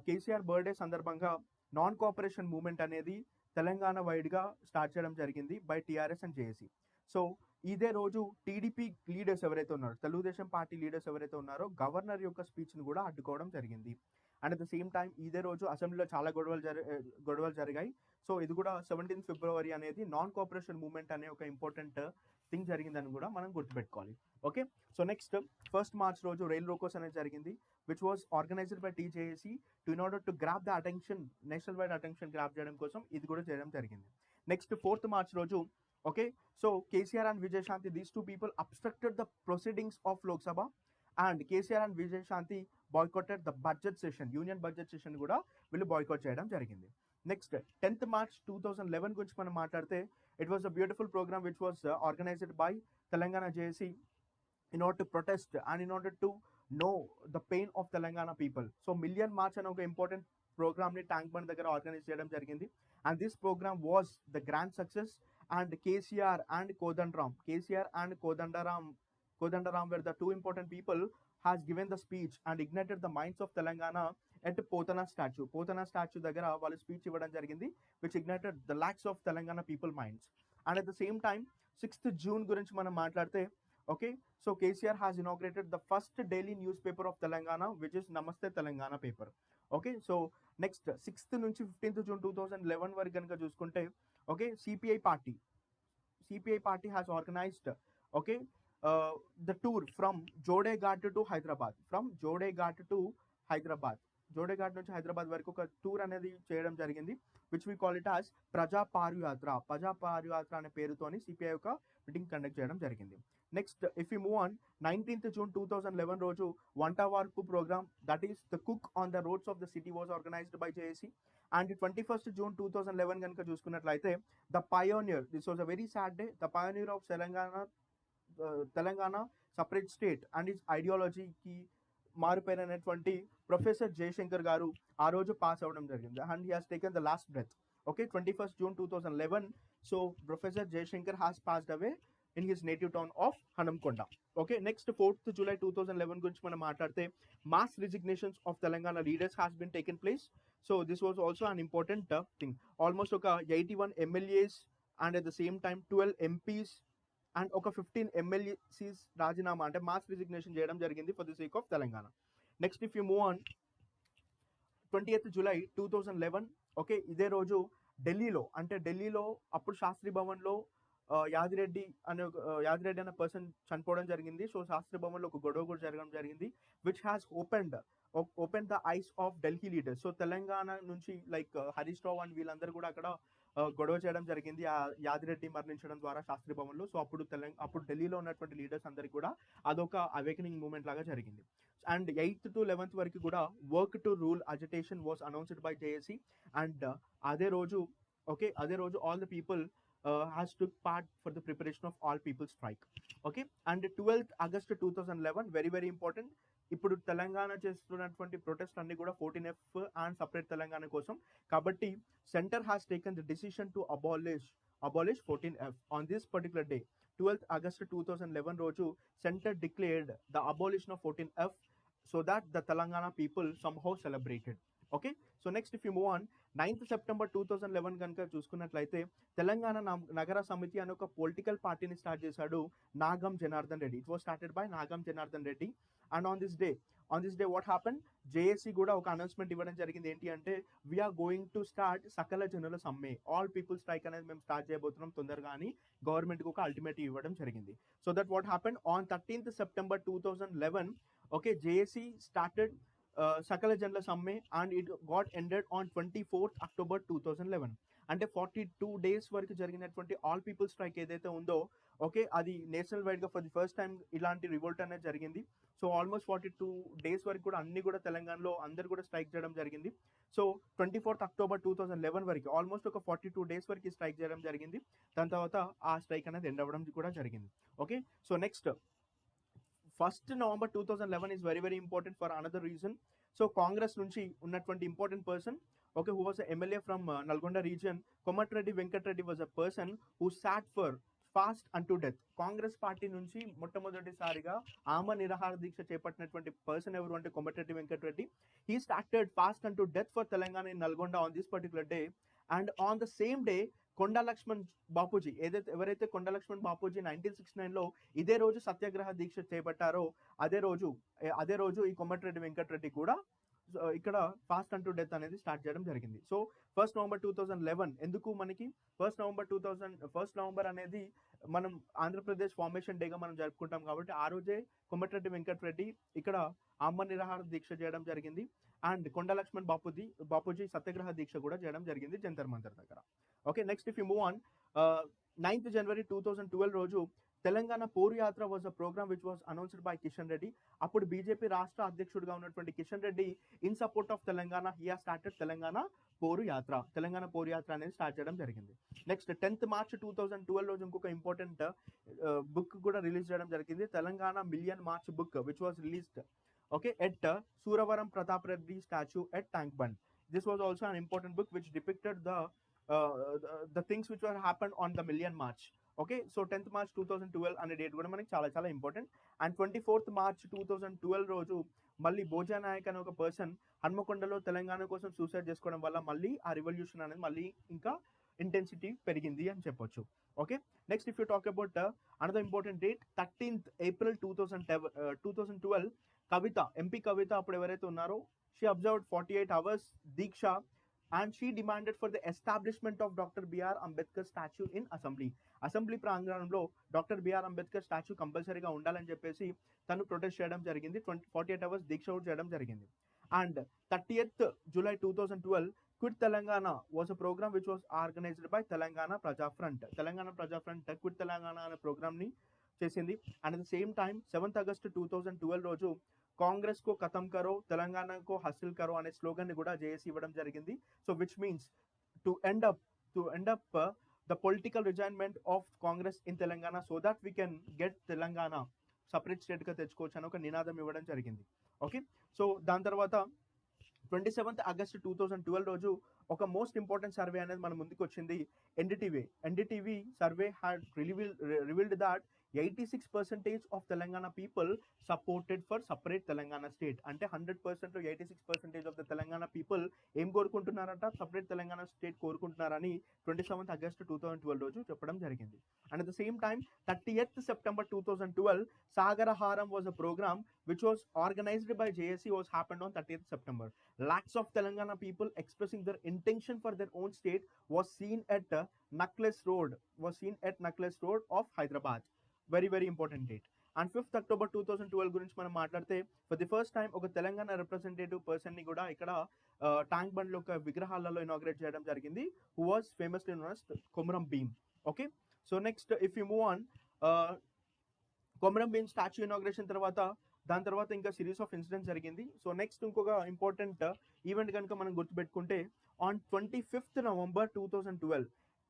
కేసీఆర్ బర్త్డే సందర్భంగా నాన్ కోఆపరేషన్ మూవ్మెంట్ అనేది తెలంగాణ వైడ్గా స్టార్ట్ చేయడం జరిగింది by TRS and JAC. So ఇదే రోజు టీడీపీ లీడర్స్ ఎవరైతే ఉన్నారో, తెలుగుదేశం పార్టీ లీడర్స్ ఎవరైతే ఉన్నారో గవర్నర్ యొక్క స్పీచ్ని కూడా అడ్డుకోవడం జరిగింది. And at the same time ఇదే రోజు అసెంబ్లీలో చాలా గొడవలు జరిగాయి. సో ఇది కూడా 17th February అనేది నాన్ కోఆపరేషన్ మూవ్మెంట్ అనే ఒక ఇంపార్టెంట్ థింగ్ జరిగిందని కూడా మనం గుర్తుపెట్టుకోవాలి. Okay, so next 1st March రోజు రైల్ రోకోస్ అనేది జరిగింది which was organised by TJAC to in order to grab the attention, national wide attention grab చేయడం కోసం ఇది కూడా చేయడం జరిగింది. నెక్స్ట్ 4th March రోజు, okay, so KCR and Vijay Shanti, these two people obstructed the proceedings of Lok Sabha and KCR and Vijay Shanti boycotted the budget session, union budget session కూడా వీళ్ళు బాయ్కాట్ చేయడం జరిగింది. నెక్స్ట్ 10th March 2011 గురించి మనం మాట్లాడితే, it was a beautiful program which was organized by Telangana JSC in order to protest and in order to know the pain of Telangana people. So Million March అనే ఒక ఇంపార్టెంట్ ప్రోగ్రామ్ని ట్యాంక్ బండ్ దగ్గర ఆర్గనైజ్ చేయడం జరిగింది. And this programme was the grand success. And KCR and Kodandaram were the two important people has given the speech and ignited the minds of Telangana at Potana statue. Potana statue దగ్గర వాళ్ళ స్పీచ్ ఇవ్వడం జరిగింది which ignited the lakhs of Telangana people minds. And at the same time 6th June గురించి మనం మాట్లాడితే, okay, so KCR has inaugurated the first daily newspaper of Telangana which is Namaste Telangana paper. Okay, so next 6th నుంచి 15th June 2011 వరకు కనుక చూసుకుంటే, okay, CPI party has organized, okay, the tour from Jodeghat to Hyderabad. Jodeghat నుంచి హైదరాబాద్ వరకు ఒక టూర్ అనేది చేయడం జరిగింది which we call it as ప్రజా పాదయాత్ర అనే పేరుతోని సిపిఐ యొక్క మీటింగ్ కండక్ట్ చేయడం జరిగింది. Next if you move on 19th June 2011 రోజు వంట వార్పు program, that is the cook on the roads of the city was organised by JAC. And 21st June 2011 కనుక చూసుకున్నట్లయితే, the pioneer, this was a very sad day, the pioneer of Telangana separate state and its ఐడియాలజీకి మారిపోయినటువంటి ప్రొఫెసర్ జయశంకర్ గారు ఆ రోజు పాస్ అవ్వడం జరిగింది. And he has taken the last breath. Okay, 21st June 2011. So professor Jayashankar has passed away in his native town of Hanamkonda. Okay, next 4th July 2011 గురించి మనం మాట్లాడితే, mass resignations of Telangana leaders has been taken place. So this was also an important thing. Almost ఒక 81 MLAs and at the same time 12 MPs and ఒక 15 MLCs రాజీనామా అంటే mass resignation చేయడం జరిగింది for the sake of Telangana. Next if you move on 20th July 2011, okay, ఇదే రోజు ఢిల్లీలో అప్పుడు శాస్త్రి భవన్లో యాదిరెడ్డి అనే పర్సన్ చనిపోవడం జరిగింది. సో శాస్త్రి భవన్లో ఒక గొడవ కూడా జరగడం జరిగింది which has open the eyes of Delhi leaders. So Telangana నుంచి లైక్ హరీష్ రావు అండ్ వీళ్ళందరూ కూడా అక్కడ గొడవ చేయడం జరిగింది ఆ యాదిరెడ్డి మరణించడం ద్వారా శాస్త్రి భవన్లో. సో అప్పుడు ఢిల్లీలో ఉన్నటువంటి లీడర్స్ అందరికీ కూడా అదొక అవేకనింగ్ మూమెంట్ లాగా జరిగింది. అండ్ 8th to 11th వరకు కూడా work to rule agitation was announced by JAC. And అదే రోజు all the people has took part for the preparation of all people strike. Okay, and 12th August 2011, very very important. ఇప్పుడు తెలంగాణ చేస్తున్నటువంటి ప్రొటెస్ట్ అన్ని కూడా 14F అండ్ సపరేట్ తెలంగాణ కోసం. కాబట్టి centre has taken the decision to abolish 14F on this particular day, 12th August 2011 రోజు centre declared the abolition of 14F so that the Telangana people somehow celebrated. Okay, so next if you move on, 9th September 2011 కనుక చూసుకున్నట్లయితే తెలంగాణ నగర సమితి అనే ఒక పొలిటికల్ పార్టీని స్టార్ట్ చేశాడు Nagam Janardhan Reddy. It was started by Nagam Janardhan Reddy. And on this day what happen, JAC కూడా ఒక అనౌన్స్మెంట్ ఇవ్వడం జరిగింది. ఏంటి అంటే వీఆర్ గోయింగ్ టు స్టార్ట్ సకల జనుల సమ్మె, ఆల్ పీపుల్ స్ట్రైక్ అనేది మేము స్టార్ట్ చేయబోతున్నాం తొందరగా అని గవర్నమెంట్కి ఒక అల్టిమేటివ్ ఇవ్వడం జరిగింది. So that what happen on 13th September 2011, okay, JAC started Sakala Janla Samme and it got ended on 24th October 2011. అంటే 42 days వరకు జరిగినటువంటి ఆల్ పీపుల్ స్ట్రైక్ ఏదైతే ఉందో, ఓకే, అది నేషనల్ వైడ్గా ఫర్ ది ఫస్ట్ టైం ఇలాంటి రివోల్ట్ అనేది జరిగింది. సో ఆల్మోస్ట్ 42 days వరకు కూడా అన్ని కూడా తెలంగాణలో అందరు కూడా స్ట్రైక్ చేయడం జరిగింది. సో 24th October 2011 వరకు ఆల్మోస్ట్ ఒక 42 days వరకు స్ట్రైక్ చేయడం జరిగింది. దాని తర్వాత ఆ స్ట్రైక్ అనేది ఎండ్ అవ్వడం కూడా జరిగింది. Okay, so next 1st November 2011 is very very important for another reason. So Congress నుంచి ఉన్నటువంటి important person, okay, who was an MLA from Nalgonda region, Komatreddy Venkatreddy was a person who sat for fast unto death. Congress party నుంచి మొట్టమొదటిసారిగా ఆమ నిరాహార దీక్ష చేపట్టినటువంటి పర్సన్ ఎవరు అంటే Komatireddy Venkatreddy. He started fast unto death for Telangana in Nalgonda on this particular day. And on the same day Konda Laxman Bapuji ఎవరైతే కొండా లక్ష్మణ్ బాపూజీ 1969లో ఇదే రోజు సత్యాగ్రహ దీక్ష చేపట్టారో అదే రోజు ఈ కోమటిరెడ్డి వెంకటరెడ్డి కూడా ఇక్కడ ఫాస్ట్ అంటూ డెత్ అనేది స్టార్ట్ చేయడం జరిగింది. సో 1st November 2011 ఎందుకు మనకి 1st November అనేది మనం ఆంధ్రప్రదేశ్ ఫార్మేషన్ డేగా మనం జరుపుకుంటాం కాబట్టి ఆ రోజే కోమటిరెడ్డి వెంకటరెడ్డి ఇక్కడ ఆమరణ నిరాహార దీక్ష చేయడం జరిగింది. అండ్ కొండా లక్ష్మణ్ బాపూజీ సత్యాగ్రహ దీక్ష కూడా చేయడం జరిగింది జంతర్ మంతర్ దగ్గర. Okay, next if you move on, 9th January 2012 రోజు Telangana Poru Yatra was a programme which was announced by Kishan Reddy. అప్పుడు బీజేపీ రాష్ట్ర అధ్యక్షుడిగా ఉన్నటువంటి Kishan Reddy in support of Telangana he has started Telangana Poru Yatra అనేది స్టార్ట్ చేయడం జరిగింది. నెక్స్ట్ 10th March 2012 రోజు ఇంకొక ఇంపార్టెంట్ బుక్ కూడా రిలీజ్ చేయడం జరిగింది, Telangana million March book which was released, okay, at Suravaram Pratap Reddy statue at Tank Bund. This was also an important book which depicted the things which were happened on the Million March. Okay, so 10th March 2012 అనే డేట్ కూడా మనకి చాలా చాలా ఇంపార్టెంట్. అండ్ 24th March 2012 రోజు మళ్ళీ భోజా నాయక్ అనే ఒక పర్సన్ హన్మకొండలో తెలంగాణ కోసం సూసైడ్ చేసుకోవడం వల్ల మళ్ళీ ఆ రివల్యూషన్ అనేది మళ్ళీ ఇంకా ఇంటెన్సిటీ పెరిగింది అని చెప్పొచ్చు. Okay, next if you talk about another important date 13th April 2012, Kavitha, MP Kavitha అప్పుడు ఎవరైతే ఉన్నారో, she observed 48 hours deeksha and she demanded for the establishment of doctor B R Ambedkar statue in assembly ప్రాంగణంలో డాక్టర్ బిఆర్ అంబేద్కర్ స్టాచ్యూ కంపల్సరీగా ఉండాలని చెప్పేసి తను ప్రొటెస్ట్ చేయడం జరిగింది. 48 hours దీక్ష కూడా చేయడం జరిగింది. And 30th July 2012 quit Telangana was a programme which was organised by Telangana Praja front quit Telangana అనే ప్రోగ్రామ్ని చేసింది. And at the same time 7th August 2012 రోజు కాంగ్రెస్ కో ఖతం కరో తెలంగాణకో హసిల్ కరో అనే స్లోగన్ ని కూడా జేఏసీ ఇవ్వడం జరిగింది. So which means to end up the political resignment of Congress in Telangana so that we can get Telangana separate state గా తెచ్చుకోవచ్చు అని ఒక నినాదం ఇవ్వడం జరిగింది. ఓకే, సో దాని తర్వాత 27th August 2012 రోజు ఒక మోస్ట్ ఇంపార్టెంట్ సర్వే అనేది మన ముందుకు వచ్చింది. NDTV survey had revealed that 86% of Telangana people supported for separate Telangana state. అంటే 100% 86% ఆఫ్ ద తెలంగాణ పీపుల్ ఏం కోరుకుంటున్నారంట, సపరేట్ తెలంగాణ స్టేట్ కోరుకుంటున్నారని 27th August 2012 రోజు చెప్పడం జరిగింది. And at the same time 30th September 2012 Sagaraharam was a program which was organized by JSC was happened on 30th September. Lakhs of Telangana people expressing their intention for their own state was seen at Necklace Road of Hyderabad. Very very important date. And 5th October 2012 గురించి మనం మాట్లాడితే ఫర్ ది ఫస్ట్ టైం ఒక తెలంగాణ రిప్రజెంటేటివ్ పర్సన్ ని కూడా ఇక్కడ ట్యాంక్ బండ్ లో ఒక విగ్రహాలలో ఇనాగ్రేట్ చేయడం జరిగింది, who was famously known as Komaram Bheem. Okay, so next if you move on, Komaram Bheem statue inauguration దాని తర్వాత ఇంకా సిరీస్ ఆఫ్ ఇన్సిడెంట్స్ జరిగింది. సో నెక్స్ట్ ఇంకొక ఇంపార్టెంట్ ఈవెంట్ కనుక మనం గుర్తుపెట్టుకుంటే ఆన్ 25th November 2012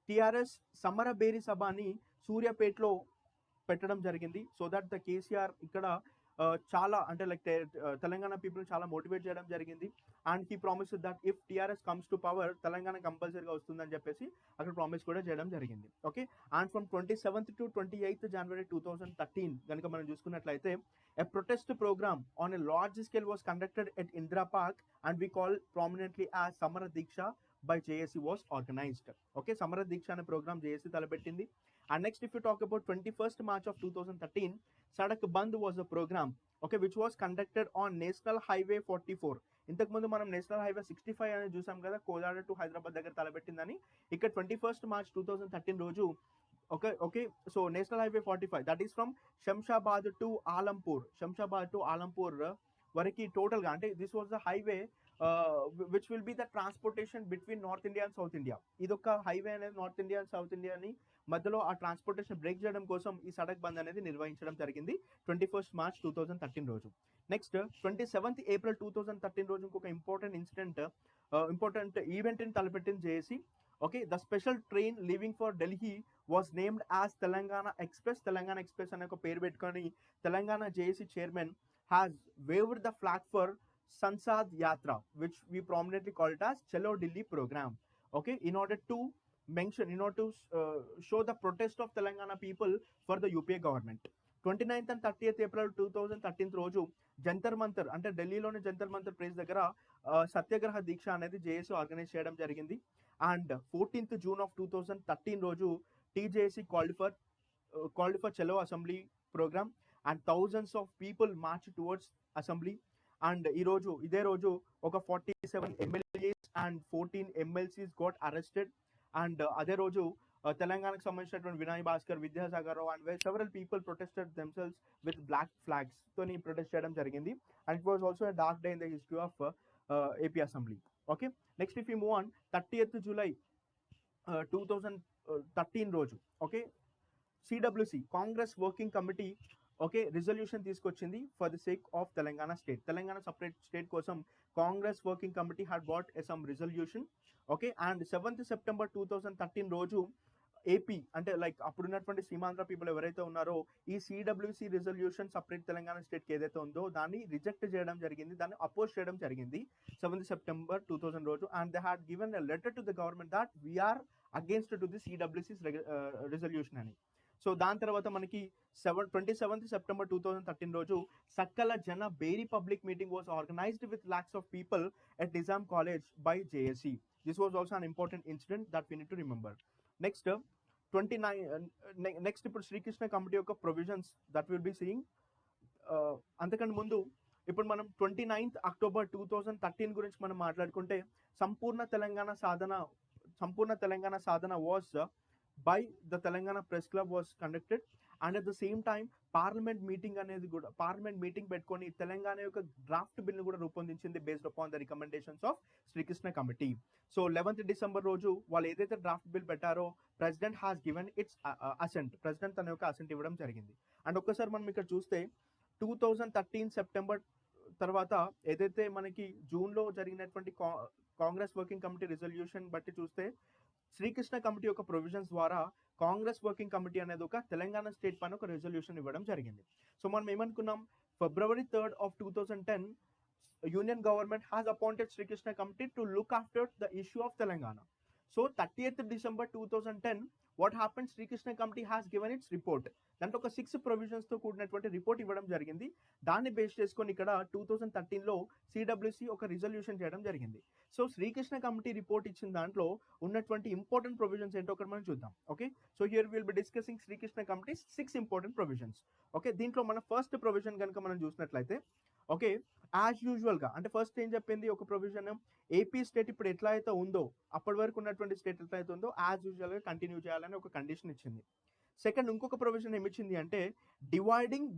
టిఆర్ఎస్ సమరబేరి సభని సూర్యాపేటలో పెట్టడం జరిగింది. సో దట్ ద కేసీఆర్ ఇక్కడ చాలా అంటే లైక్ తెలంగాణ పీపుల్ చాలా మోటివేట్ చేయడం జరిగింది. And he promise that if TRS comes to power Telangana కంపల్సరీగా వస్తుందని చెప్పేసి అక్కడ ప్రామిస్ కూడా చేయడం జరిగింది. Okay, and from 27th to 28th January 2013 కనుక మనం చూసుకున్నట్లయితే a protest program on a large scale was conducted at Indira Park and we call prominently as Samara Diksha by JSC was organized. Okay, Samara Diksha అనే ప్రోగ్రామ్ JSC తలపెట్టింది. And next, if you talk about 21st March of 2013, Sadak Bandh was a program, okay, which was conducted on National Highway 44. ఇంతకు ముందు మనం నేషనల్ హైవే 65 అని చూసాం కదా, కోదాడ టు హైదరాబాద్ దగ్గర తలపెట్టిందని. ఇక్కడ 21st March 2013 రోజు okay so national highway 45 that is from Shamshabad to Alampur వరకు టోటల్గా, అంటే this was the highway which will be the transportation between north India and south India. ఇదొక హైవే అనేది నార్త్ ఇండియా అండ్ సౌత్ ఇండియాని మధ్యలో ఆ ట్రాన్స్పోర్టేషన్ బ్రేక్ చేయడం కోసం ఈ సడక్ బంద్ అనేది నిర్వహించడం జరిగింది 21st March 2013 రోజు. నెక్స్ట్ 27th April 2013 రోజు ఇంకొక ఇంపార్టెంట్ ఈవెంట్ ని తలపెట్టింది JAC. Okay, the special train leaving for Delhi was named as Telangana express. Telangana express అనే ఒక పేరు పెట్టుకొని Telangana JAC chairman has waved the flag for Sansad Yatra, which we prominently call it as Chalo Delhi program. Okay, in order to show the protest of Telangana people for the UPA government. 29th and 30th April 2013 రోజు జంతర్ మంతర్ అంటే ఢిల్లీలోని జంతర్ మంతర్ ప్లేస్ దగ్గర సత్యాగ్రహ దీక్ష అనేది జేఏసీ ఆర్గనైజ్ చేయడం జరిగింది. అండ్ 14th June of 2013 రోజు TJAC called for Chalo assembly program and thousands of people march towards assembly. And ఇదే రోజు ఒక 47 MLAs and 14 MLCs got arrested. And అదే రోజు తెలంగాణకు సంబంధించినటువంటి Vinay Bhaskar, Vidyasagar Rao and several people protested themselves with black flags తోని ప్రొటెస్ట్ చేయడం జరిగింది. And it was also a dark day in the history of AP assembly. Okay, next if you move on 30th July 2013 రోజు okay CWC Congress working committee okay resolution తీసుకొచ్చింది for the sake of Telangana state. Telangana separate state కోసం Congress working committee had bought some resolution. Okay, and 7th September 2013 రోజు ఏపీ అంటే లైక్ అప్పుడున్నటువంటి సీమాంధ్ర పీపుల్ ఎవరైతే ఉన్నారో ఈ సిడబ్ల్యూసి రిజల్యూషన్ సపరేట్ తెలంగాణ స్టేట్కి ఏదైతే ఉందో దాన్ని రిజెక్ట్ చేయడం జరిగింది, దాన్ని అపోజ్ చేయడం జరిగింది 7th September 2000 రోజు. And they had given a letter to the government that we're against to the CWC resolution అని. సో దాని తర్వాత మనకి 27th September 2013 రోజు Sakala Jana Bheri public meeting was organized with lakhs of people at Nizam College by JSC. This was also an important incident that we need to remember. Next 29 next ఇప్పుడు శ్రీకృష్ణ కమిటీ యొక్క provisions that will be seeing. అంతకంటే ముందు ఇప్పుడు మనం 29th October 2013 గురించి మనం మాట్లాడుకుంటే సంపూర్ణ తెలంగాణ సాధన was by the Telangana Press Club was conducted, and at the same time parliament meeting పెట్టుకొని తెలంగాణ యొక్క డ్రాఫ్ట్ బిల్ను కూడా రూపొందించింది based upon the recommendations of Srikrishna committee. So 11th December రోజు వాళ్ళు ఏదైతే డ్రాఫ్ట్ బిల్ పెట్టారో president has given its assent, president తన యొక్క అసెంట్ ఇవ్వడం జరిగింది. అండ్ ఒక్కసారి మనం ఇక్కడ చూస్తే 2013 September తర్వాత ఏదైతే మనకి జూన్లో జరిగినటువంటి కాంగ్రెస్ వర్కింగ్ కమిటీ రిజల్యూషన్ బట్టి చూస్తే శ్రీకృష్ణ కమిటీ యొక్క ప్రొవిజన్స్ ద్వారా కాంగ్రెస్ వర్కింగ్ కమిటీ అనేది ఒక తెలంగాణ స్టేట్ పైన ఒక రెజల్యూషన్ ఇవ్వడం జరిగింది. సో మనం ఏమనుకున్నాం, February 3rd of 2010 union government has appointed Srikrishna committee to look after the issue of Telangana. So 30th December 2010 what happen, Srikrishna committee has given its report. దాంట్లో ఒక 6 ప్రొవిజన్స్తో కూడినటువంటి రిపోర్ట్ ఇవ్వడం జరిగింది. దాన్ని బేస్ చేసుకొని ఇక్కడ 2013లో సిడబ్ల్యూసి ఒక రిజల్యూషన్ చేయడం జరిగింది. సో శ్రీకృష్ణ కమిటీ రిపోర్ట్ ఇచ్చిన దాంట్లో ఉన్నటువంటి ఇంపార్టెంట్ ప్రొవిజన్స్ ఏంటో ఒకటి మనం చూద్దాం. Okay, so here will be discussing Srikrishna committee 6 important provisions. Okay, దీంట్లో మన ఫస్ట్ ప్రొవిజన్ కనుక మనం చూసినట్లయితే ఓకే యాజ్ యూజువల్గా అంటే ఫస్ట్ ఏం చెప్పింది, ఒక ప్రొవిజన్ ఏపీ స్టేట్ ఇప్పుడు ఎట్లా అయితే ఉందో అప్పటి వరకు ఉన్నటువంటి స్టేట్ ఎట్లా అయితే ఉందో యాజ్ యూజువల్గా కంటిన్యూ చేయాలని ఒక కండిషన్ ఇచ్చింది. సెకండ్ ఇంకొక ప్రొవిజన్ ఏమిచ్చింది అంటే dividing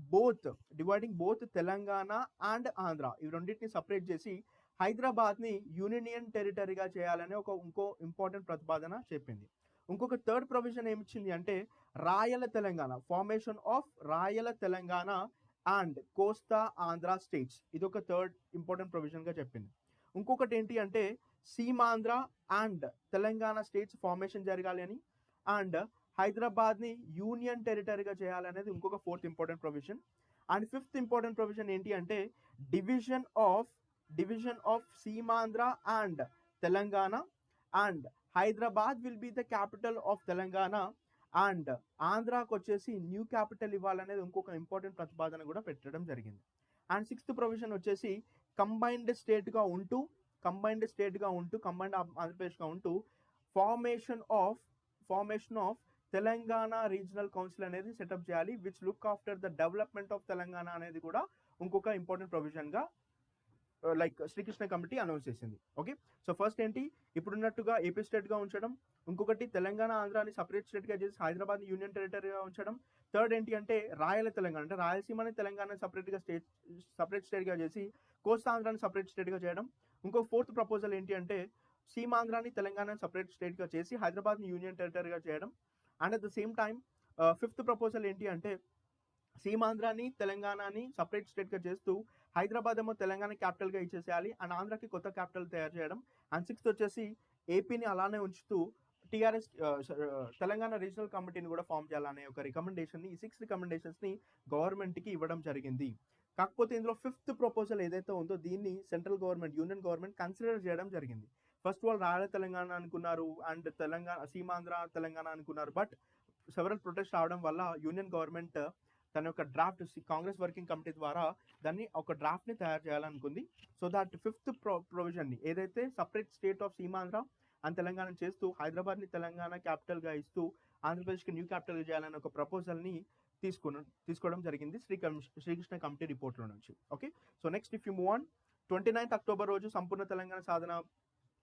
both Telangana and Andhra, ఇవి రెండింటిని సపరేట్ చేసి హైదరాబాద్ని యూనియన్ టెరిటరీగా చేయాలనే ఇంకో ఇంపార్టెంట్ ప్రతిపాదన చెప్పింది. ఇంకొక థర్డ్ ప్రొవిజన్ ఏమిచ్చింది అంటే Rayala Telangana, formation of Rayala Telangana and Kosta Andhra states, ఇది ఒక థర్డ్ ఇంపార్టెంట్ ప్రొవిజన్గా చెప్పింది. ఇంకొకటి ఏంటి అంటే Seemandhra and Telangana states formation జరగాలి అని. అండ్ హైదరాబాద్ని యూనియన్ టెరిటరీగా చేయాలనేది ఇంకొక fourth important provision. And fifth important provision ఏంటి అంటే division of Seemandhra and Telangana, and Hyderabad will be the capital of Telangana, and ఆంధ్రాకి వచ్చేసి న్యూ క్యాపిటల్ ఇవ్వాలనేది ఇంకొక ఇంపార్టెంట్ ప్రతిపాదన కూడా పెట్టడం జరిగింది. అండ్ సిక్స్త్ ప్రొవిజన్ వచ్చేసి కంబైన్డ్ స్టేట్గా ఉంటూ కంబైన్డ్ ఆంధ్రప్రదేశ్గా ఉంటూ formation of Telangana regional council అనేది సెటప్ చేయాలి, which look after the development of Telangana అనేది కూడా ఇంకొక ఇంపార్టెంట్ ప్రొవిజన్గా లైక్ శ్రీకృష్ణ కమిటీ అనౌన్స్ చేసింది. ఓకే, సో ఫస్ట్ ఏంటి, ఇప్పుడున్నట్టుగా ఏపీ స్టేట్గా ఉంచడం, ఇంకొకటి తెలంగాణ ఆంధ్రాని సపరేట్ స్టేట్గా చేసి హైదరాబాద్ యూనియన్ టెరిటరీగా ఉంచడం, థర్డ్ ఏంటి అంటే తెలంగాణ అంటే రాయలసీమని తెలంగాణ సపరేట్ స్టేట్గా చేసి కోస్తాంధ్రాని సపరేట్ స్టేట్గా చేయడం, ఇంకో ఫోర్త్ ప్రపోజల్ ఏంటి అంటే సీమాంధ్రాని తెలంగాణ సపరేట్ స్టేట్గా చేసి హైదరాబాద్ని యూనియన్ టెరిటరీగా చేయడం, and at the same time fifth proposal ఏంటి అంటే సీమాంధ్రాని తెలంగాణని సపరేట్ స్టేట్గా చేస్తూ హైదరాబాద్ ఏమో తెలంగాణ క్యాపిటల్గా ఇచ్చేసేయాలి అండ్ ఆంధ్రాకి కొత్త క్యాపిటల్ తయారు చేయడం, అండ్ సిక్స్త్ వచ్చేసి ఏపీని అలానే ఉంచుతూ టీఆర్ఎస్ తెలంగాణ రీజనల్ కమిటీని కూడా ఫామ్ చేయాలనే ఒక రికమెండేషన్ని, ఈ 6 రికమెండేషన్స్ని గవర్నమెంట్కి ఇవ్వడం జరిగింది. కాకపోతే ఇందులో ఫిఫ్త్ ప్రపోజల్ ఏదైతే ఉందో దీన్ని central government, union government consider చేయడం జరిగింది. ఫస్ట్ వాళ్ళు రాయల తెలంగాణ అనుకున్నారు అండ్ సీమాంధ్ర తెలంగాణ అనుకున్నారు, బట్ సెవరల్ ప్రొటెస్ట్ రావడం వల్ల యూనియన్ గవర్నమెంట్ తన యొక్క డ్రాఫ్ట్ కాంగ్రెస్ వర్కింగ్ కమిటీ ద్వారా దాన్ని ఒక డ్రాఫ్ట్ని తయారు చేయాలనుకుంది. సో దట్ ఫిఫ్త్ ప్రొవిజన్ని ఏదైతే separate state of Seemandhra and Telangana చేస్తూ హైదరాబాద్ని తెలంగాణ క్యాపిటల్గా ఇస్తూ ఆంధ్రప్రదేశ్కి న్యూ క్యాపిటల్ చేయాలనే ఒక ప్రపోజల్ని తీసుకోవడం జరిగింది శ్రీకృష్ణ కమిటీ రిపోర్ట్లో నుంచి. Okay, so next if you move on, 29th October రోజు సంపూర్ణ తెలంగాణ సాధన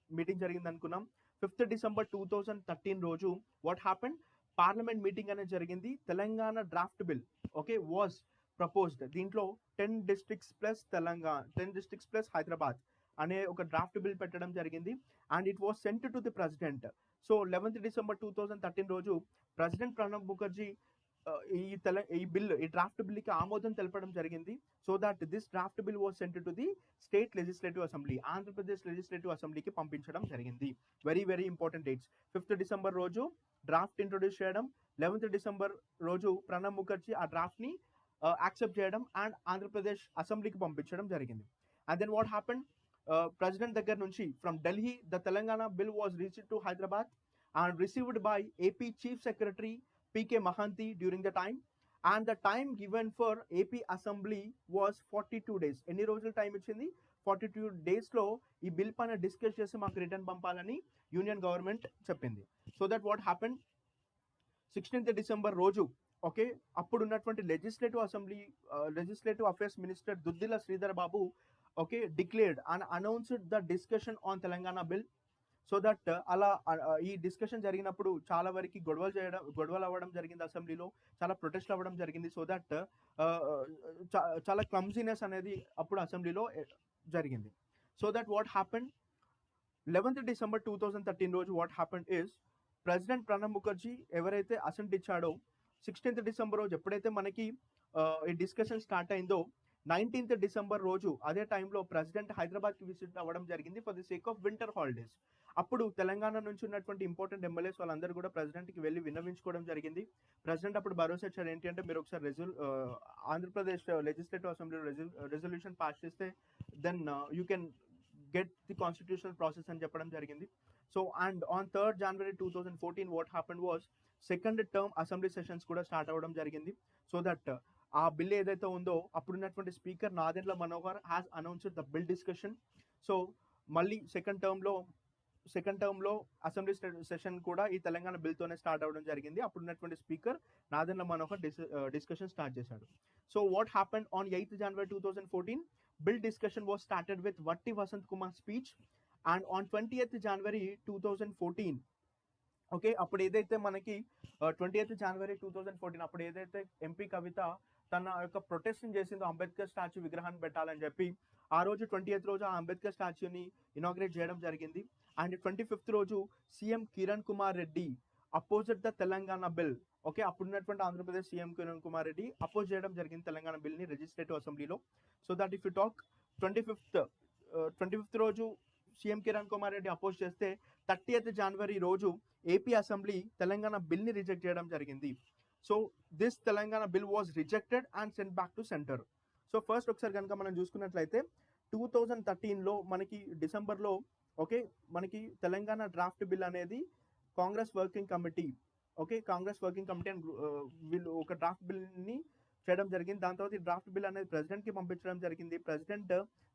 మీటింగ్ జరిగింది అనుకున్నాం. 5th డిసెంబర్ 2013 రోజు వాట్ హ్యాపెండ్, పార్లమెంట్ మీటింగ్ అనేది జరిగింది. Telangana draft bill okay was proposed. దీంట్లో 10 డిస్ట్రిక్ట్స్ ప్లస్ హైదరాబాద్ అనే ఒక డ్రాఫ్ట్ బిల్ పెట్టడం జరిగింది and it was cent to the president. So 11th December 2013 రోజు ప్రెసిడెంట్ ప్రణబ్ ముఖర్జీ ఈ డ్రాఫ్ట్ బిల్కి ఆమోదం తెలపడం జరిగింది. So that this draft bill was sent to the state legislative assembly, Andhra Pradesh legislative అసెంబ్లీకి పంపించడం జరిగింది. Very very important dates. 5th December రోజు డ్రాఫ్ట్ ఇంట్రొడ్యూస్ చేయడం, 11th డిసెంబర్ రోజు ప్రణబ్ ముఖర్జీ ఆ డ్రాఫ్ట్ని యాక్సెప్ట్ చేయడం అండ్ ఆంధ్రప్రదేశ్ అసెంబ్లీకి పంపించడం జరిగింది. And then what happened, president దగ్గర నుంచి from Delhi the Telangana bill was reached to Hyderabad and received by AP chief secretary PK Mahanti during the time, and the time given for AP Assembly was 42 days. ఎన్ని రోజుల టైం ఇచ్చింది, 42 డేస్లో ఈ బిల్ పైన డిస్కస్ చేసి మాకు రిటర్న్ పంపాలని యూనియన్ గవర్నమెంట్ చెప్పింది. So that what happened, 16th December రోజు ఓకే అప్పుడు ఉన్నటువంటి legislative affairs minister Duddilla Sridhar Babu okay declared and announced the discussion on Telangana bill. So that అలా ఈ డిస్కషన్ జరిగినప్పుడు చాలా వరకు గొడవలు అవ్వడం జరిగింది, అసెంబ్లీలో చాలా ప్రొటెస్ట్ అవ్వడం జరిగింది. సో దట్ చాలా క్లమ్జీనెస్ అనేది అప్పుడు అసెంబ్లీలో జరిగింది. So that what happened, 11th December 2013 రోజు what happened is president Pranab Mukherjee ఎవరైతే అసెంట్ ఇచ్చాడో 16th డిసెంబర్ రోజు ఎప్పుడైతే మనకి ఈ డిస్కషన్ స్టార్ట్ అయిందో 19th డిసెంబర్ రోజు అదే టైంలో ప్రెసిడెంట్ హైదరాబాద్కి విజిట్ అవ్వడం జరిగింది for the sake of winter holidays. అప్పుడు తెలంగాణ నుంచి ఉన్నటువంటి ఇంపార్టెంట్ ఎమ్మెల్యేస్ వాళ్ళందరూ కూడా ప్రెసిడెంట్కి వెళ్ళి విన్నవించుకోవడం జరిగింది. ప్రెసిడెంట్ అప్పుడు భరోసా ఇచ్చారు ఏంటి అంటే మీరు ఒకసారి ఆంధ్రప్రదేశ్ లెజిస్లేటివ్ అసెంబ్లీలో రెజల్యూషన్ పాస్ చేస్తే then you can get the constitutional process అని చెప్పడం జరిగింది. So and on 3rd January 2014 what happened was second term assembly sessions కూడా స్టార్ట్ అవ్వడం జరిగింది. సో దట్ ఆ బిల్ ఏదైతే ఉందో అప్పుడున్నటువంటి speaker Nadendla Manohar has announced the bill discussion. So మళ్ళీ సెకండ్ టర్మ్లో అసెంబ్లీ సెషన్ కూడా ఈ తెలంగాణ బిల్తోనే స్టార్ట్ అవ్వడం జరిగింది. అప్పుడున్నటువంటి speaker Nadendla Manohar discussion start చేశాడు. So what happened on 8th January 2014 bill discussion was started with Vatti Vasanth Kumar speech and on 20th January 2014 okay అప్పుడు ఏదైతే మనకి 20th January 2014 అప్పుడు ఏదైతే ఎంపీ కవిత తన యొక్క ప్రొటెస్ట్ చేసిందో అంబేద్కర్ స్టాచ్యూ విగ్రహాన్ని పెట్టాలని చెప్పి ఆ రోజు 20th రోజు ఆ అంబేద్కర్ స్టాచ్యూని ఇనాగ్రేట్ చేయడం జరిగింది. అండ్ 25th రోజు CM Kiran Kumar Reddy opposite the Telangana bill okay అప్పుడున్నటువంటి ఆంధ్రప్రదేశ్ సీఎం కిరణ్ కుమార్ రెడ్డి అపోజ్ చేయడం జరిగింది తెలంగాణ బిల్ని లెజిస్లేటివ్ అసెంబ్లీలో. So that if you talk 25th రోజు సీఎం కిరణ్ కుమార్ రెడ్డి అపోజ్ చేస్తే 30th జనవరి రోజు ఏపీ అసెంబ్లీ తెలంగాణ బిల్ని రిజెక్ట్ చేయడం జరిగింది. So this Telangana bill was rejected and sent back to centre. So first ఒకసారి కనుక మనం చూసుకున్నట్లయితే 2013లో మనకి డిసెంబర్లో ఓకే మనకి తెలంగాణ డ్రాఫ్ట్ బిల్ అనేది కాంగ్రెస్ వర్కింగ్ కమిటీ అండ్ వీళ్ళు ఒక డ్రాఫ్ట్ బిల్ని చేయడం జరిగింది. దాని తర్వాత ఈ డ్రాఫ్ట్ బిల్ అనేది ప్రెసిడెంట్కి పంపించడం జరిగింది. ప్రెసిడెంట్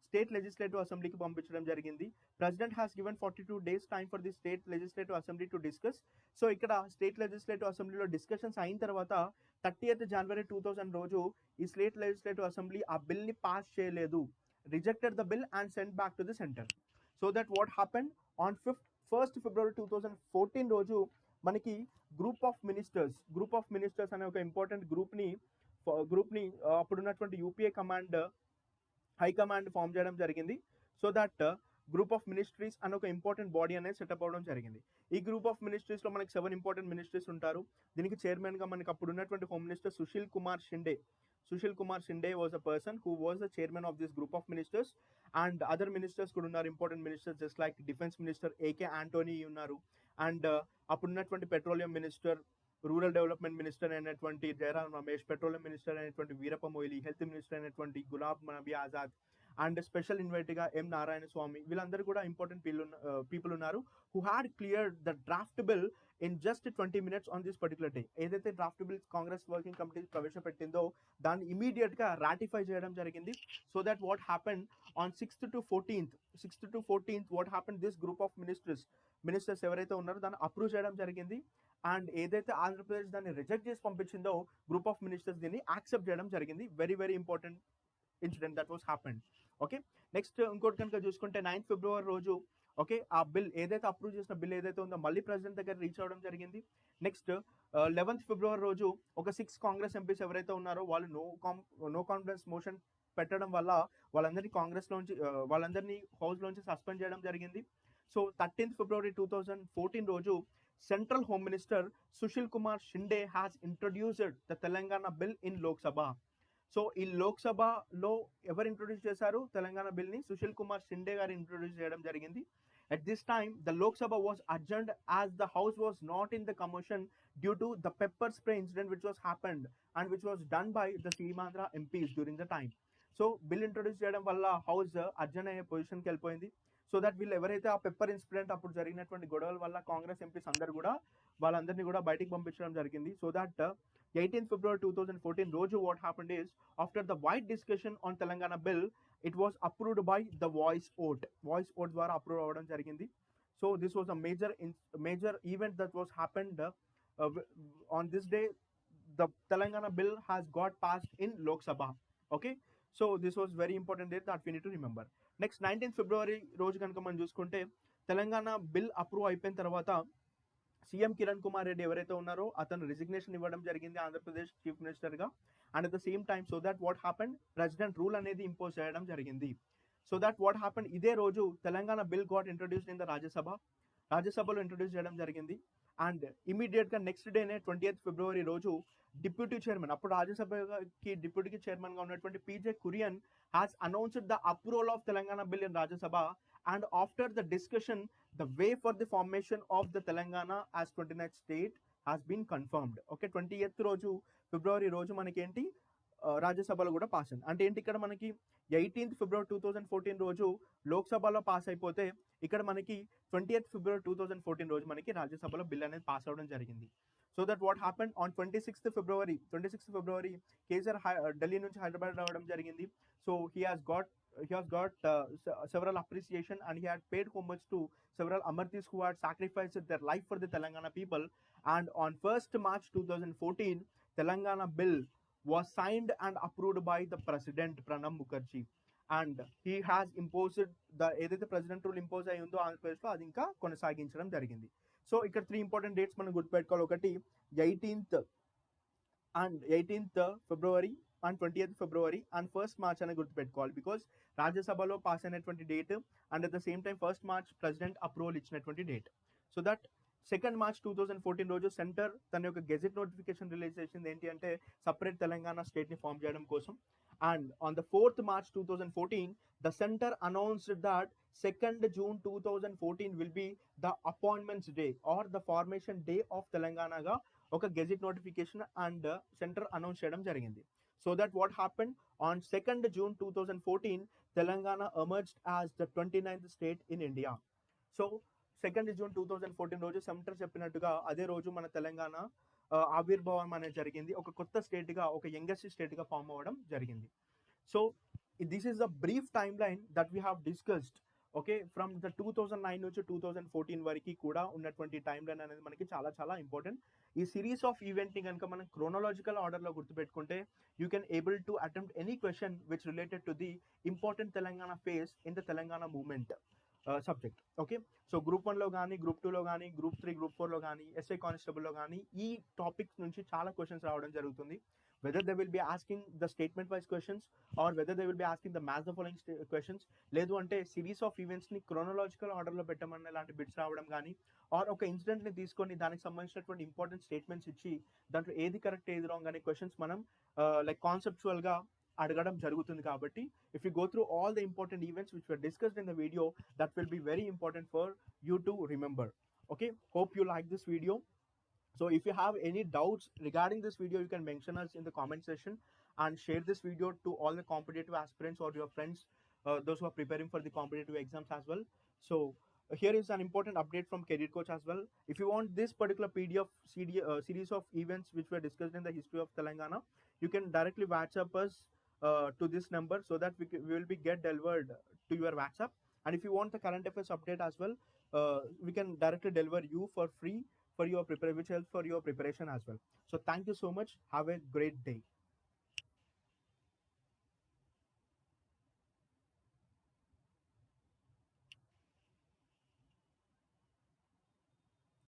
స్టేట్ లెజిస్లేటివ్ అసెంబ్లీకి పంపించడం జరిగింది. President has given 42 days time for the state legislative assembly to discuss. So ఇక్కడ స్టేట్ లెజిస్లేటివ్ అసెంబ్లీలో డిస్కషన్స్ అయిన తర్వాత 30th జనవరి 2000 రోజు ఈ స్టేట్ లెజిస్లేటివ్ అసెంబ్లీ ఆ బిల్ని పాస్ చేయలేదు, rejected the bill and sent back to the centre. So that what happened on 1st February 2014 రోజు మనకి గ్రూప్ ఆఫ్ మినిస్టర్స్ అనే ఒక ఇంపార్టెంట్ గ్రూప్ని అప్పుడున్నటువంటి యూపీఏ హైకమాండ్ ఫామ్ చేయడం జరిగింది. So that group of ministries అనే ఒక ఇంపార్టెంట్ బాడీ అనేది సెటప్ అవ్వడం జరిగింది. ఈ గ్రూప్ ఆఫ్ మినిస్ట్రీస్లో మనకి 7 ఇంపార్టెంట్ మినిస్ట్రీస్ ఉంటారు. దీనికి చైర్మన్గా మనకి అప్పుడు ఉన్నటువంటి home minister Sushil Kumar Shinde was a person who was the chairman of this group of ministers. And other ministers కూడా ఉన్నారు, important ministers just like defence minister AK Antony ఉన్నారు. అండ్ అప్పుడున్నటువంటి petroleum minister, rural development minister అయినటువంటి జయరాం రమేష్, పెట్రోలియం మినిస్టర్ అయినటువంటి వీరప్ప మొయిలీ, హెల్త్ మినిస్టర్ అయినటువంటి గులాబ్ నబీ ఆజాద్ అండ్ స్పెషల్ ఇన్వైట్గా ఎం నారాయణ స్వామి, వీళ్ళందరూ కూడా ఇంపార్టెంట్ పీపుల్ ఉన్నారు who had clear the draft bill in just 20 minutes on this particular day. ఏదైతే draft bill Congress working committee ప్రవేశపెట్టిందో దాన్ని ఇమీడియట్గా రాటిఫై చేయడం జరిగింది. So that what happen on 6th to 14th what happen, this group of ministers ఎవరైతే ఉన్నారో దాన్ని అప్రూవ్ చేయడం జరిగింది. అండ్ ఏదైతే ఆంధ్రప్రదేశ్ దాన్ని రిజెక్ట్ చేసి పంపించిందో గ్రూప్ ఆఫ్ మినిస్టర్స్ దీన్ని యాక్సెప్ట్ చేయడం జరిగింది. Very very important incident that was happened. Okay, next ఇంకోటి కనుక చూసుకుంటే 9th February రోజు ఓకే ఆ బిల్ ఏదైతే అప్రూవ్ చేసిన బిల్ ఏదైతే ఉందో మళ్ళీ ప్రెసిడెంట్ దగ్గర రీచ్ అవ్వడం జరిగింది. నెక్స్ట్ 11th February రోజు ఒక 6 కాంగ్రెస్ ఎంపీస్ ఎవరైతే ఉన్నారో వాళ్ళు నో కాన్ఫిడెన్స్ మోషన్ పెట్టడం వల్ల వాళ్ళందరినీ హౌస్లోంచి సస్పెండ్ చేయడం జరిగింది. సో 13th February 2014 రోజు central home minister Sushil Kumar Shinde has introduced the Telangana bill in Lok Sabha. So ఈ లోక్సభలో ఎవరు ఇంట్రొడ్యూస్ చేశారు తెలంగాణ బిల్ని? సుశీల్ కుమార్ షిండే గారు ఇంట్రొడ్యూస్ చేయడం జరిగింది. At this time, the Lok Sabha was adjourned as the House was not in the commotion due to the pepper spray incident which was happened and which was done by the Seemandra MPs during the time. So bill introduce చేయడం వల్ల హౌస్ అడ్జర్న్ అయ్యే పొజిషన్కి వెళ్ళిపోయింది. సో దట్ వీళ్ళు ఎవరైతే ఆ పెప్పర్ ఇన్సిడెంట్ అప్పుడు జరిగినటువంటి గొడవల వల్ల కాంగ్రెస్ ఎంపీస్ అందరూ కూడా వాళ్ళందరినీ కూడా బయటికి పంపించడం జరిగింది. సో దట్ 18th February 2014 రోజు what happened is after the wide discussion on Telangana bill it was approved by the voice vote ద్వారా అప్రూవ్ అవ్వడం జరిగింది. So this was a major event that was happened on this day. The Telangana bill has got passed in Lok Sabha. Okay, so this was very important date that we need to remember. Next 19th February రోజు కనుక మనం చూసుకుంటే తెలంగాణ బిల్ అప్రూవ్ అయిపోయిన తర్వాత సీఎం కిరణ్ కుమార్ రెడ్డి ఎవరైతే ఉన్నారో అతను రిజిగ్నేషన్ ఇవ్వడం జరిగింది ఆంధ్రప్రదేశ్ చీఫ్ మినిస్టర్గా. And at the same time so that what happened president rule అనేది ఇంపోజ్ చేయడం జరిగింది. సో దట్ వాట్ హ్యాపెండ్ ఇదే రోజు Telangana bill got introduced in the రాజ్యసభలో ఇంట్రొడ్యూస్ చేయడం జరిగింది. అండ్ ఇమీడియట్గా నెక్స్ట్ డేనే 20th February రోజు డిప్యూటీ చైర్మన్, అప్పుడు రాజ్యసభకి డిప్యూటీ చైర్మన్గా ఉన్నటువంటి PJ Kurien has announced the approval of Telangana bill in Rajya Sabha. And after the discussion, the way for the formation of the Telangana as 29th state has been confirmed. Okay, 20th రోజు ఫిబ్రవరి రోజు మనకి ఏంటి రాజ్యసభలో కూడా పాస్ అయింది. అంటే ఏంటి ఇక్కడ మనకి 18th February 2014 రోజు లోక్సభలో పాస్ అయిపోతే ఇక్కడ మనకి 20th February 2014 రోజు మనకి రాజ్యసభలో బిల్ అనేది పాస్ అవ్వడం జరిగింది. So that what happened on 26th February KCR Delhi నుంచి హైదరాబాద్ రావడం జరిగింది. So he has got several appreciation and he had paid homage to several Amartis who had sacrificed their life for the Telangana people. And on 1st March 2014 Telangana bill was signed and approved by the President Pranab Mukherjee. And he has imposed the ఏదైతే ప్రెసిడెంట్ రూల్ ఇంపోజ్ అయ్యి ఉందో ఆంధ్రప్రదేశ్లో అది ఇంకా కొనసాగించడం జరిగింది. సో ఇక్కడ 3 ఇంపార్టెంట్ డేట్స్ మనం గుర్తుపెట్టుకోవాలి. ఒకటి 18th February అండ్ 20th February అండ్ 1st March అని గుర్తుపెట్టుకోవాలి. బికాస్ రాజ్యసభలో పాస్ అయినటువంటి date and at the same time 1st March president approval ఇచ్చినటువంటి date. So that 2nd March 2014 రోజు సెంటర్ తన యొక్క గెజెట్ నోటిఫికేషన్ రిలీజ్ చేసింది ఏంటి అంటే సపరేట్ తెలంగాణ స్టేట్ని ఫామ్ చేయడం కోసం. And on the 4th March 2014 the centre announced that 2nd June 2014 will be the appointments day or the formation day of తెలంగాణగా ఒక gazette notification and centre announce చేయడం జరిగింది. So that what happened on 2nd June 2014 Telangana emerged as the 29th state in India. So 2nd June 2014 రోజు సెంటర్ చెప్పినట్టుగా అదే రోజు మన తెలంగాణ ఆవిర్భావం అనేది జరిగింది. ఒక కొత్త స్టేట్గా, ఒక యంగెస్ట్ స్టేట్గా ఫామ్ అవ్వడం జరిగింది. So this is the brief time line that we have discussed. Okay, from the 2009 నుంచి 2014 వరకు కూడా ఉన్నటువంటి టైం లైన్ అనేది మనకి చాలా చాలా ఇంపార్టెంట్. ఈ సిరీస్ ఆఫ్ ఈవెంట్ని కనుక మనం క్రోనలాజికల్ ఆర్డర్లో గుర్తుపెట్టుకుంటే you can able to attempt any question which related to the important Telangana phase in the Telangana movement subject. Okay, so group 1లో కానీ, గ్రూప్ 2లో కానీ, గ్రూప్ 3, గ్రూప్ 4లో కానీ, ఎస్ఐ కానిస్టేబుల్లో కానీ ఈ టాపిక్స్ నుంచి చాలా క్వశ్చన్స్ రావడం జరుగుతుంది. Whether they will be asking the statement wise questions or whether they will be asking the match the following questions, లేదు అంటే సిరీస్ ఆఫ్ ఈవెంట్స్ని క్రోనలాజికల్ ఆర్డర్లో పెట్టమని ఇలాంటి బిట్స్ రావడం కానీ, ఆర్ ఒక ఇన్సిడెంట్ని తీసుకొని దానికి సంబంధించినటువంటి ఇంపార్టెంట్ స్టేట్మెంట్స్ ఇచ్చి దాంట్లో ఏది కరెక్ట్ ఏది రాంగ్ అనే క్వశ్చన్స్ మనం లైక్ కాన్సెప్చువల్గా అడగడం జరుగుతుంది. కాబట్టి if you go through all the important events which were discussed in the video, that will be very important for you to remember. Okay, hope you like this video. So if you have any doubts regarding this video, you can mention us in the comment section and share this video to all the competitive aspirants or your friends, those who are preparing for the competitive exams as well. So here is an important update from Career Coach as well. If you want this particular PDF series of events which were discussed in the history of Telangana, you can directly WhatsApp us to this number so that we will be get delivered to your WhatsApp. And if you want the current affairs update as well, we can directly deliver you for free for your preparation, which helps for your preparation as well. So thank you so much. Have a great day.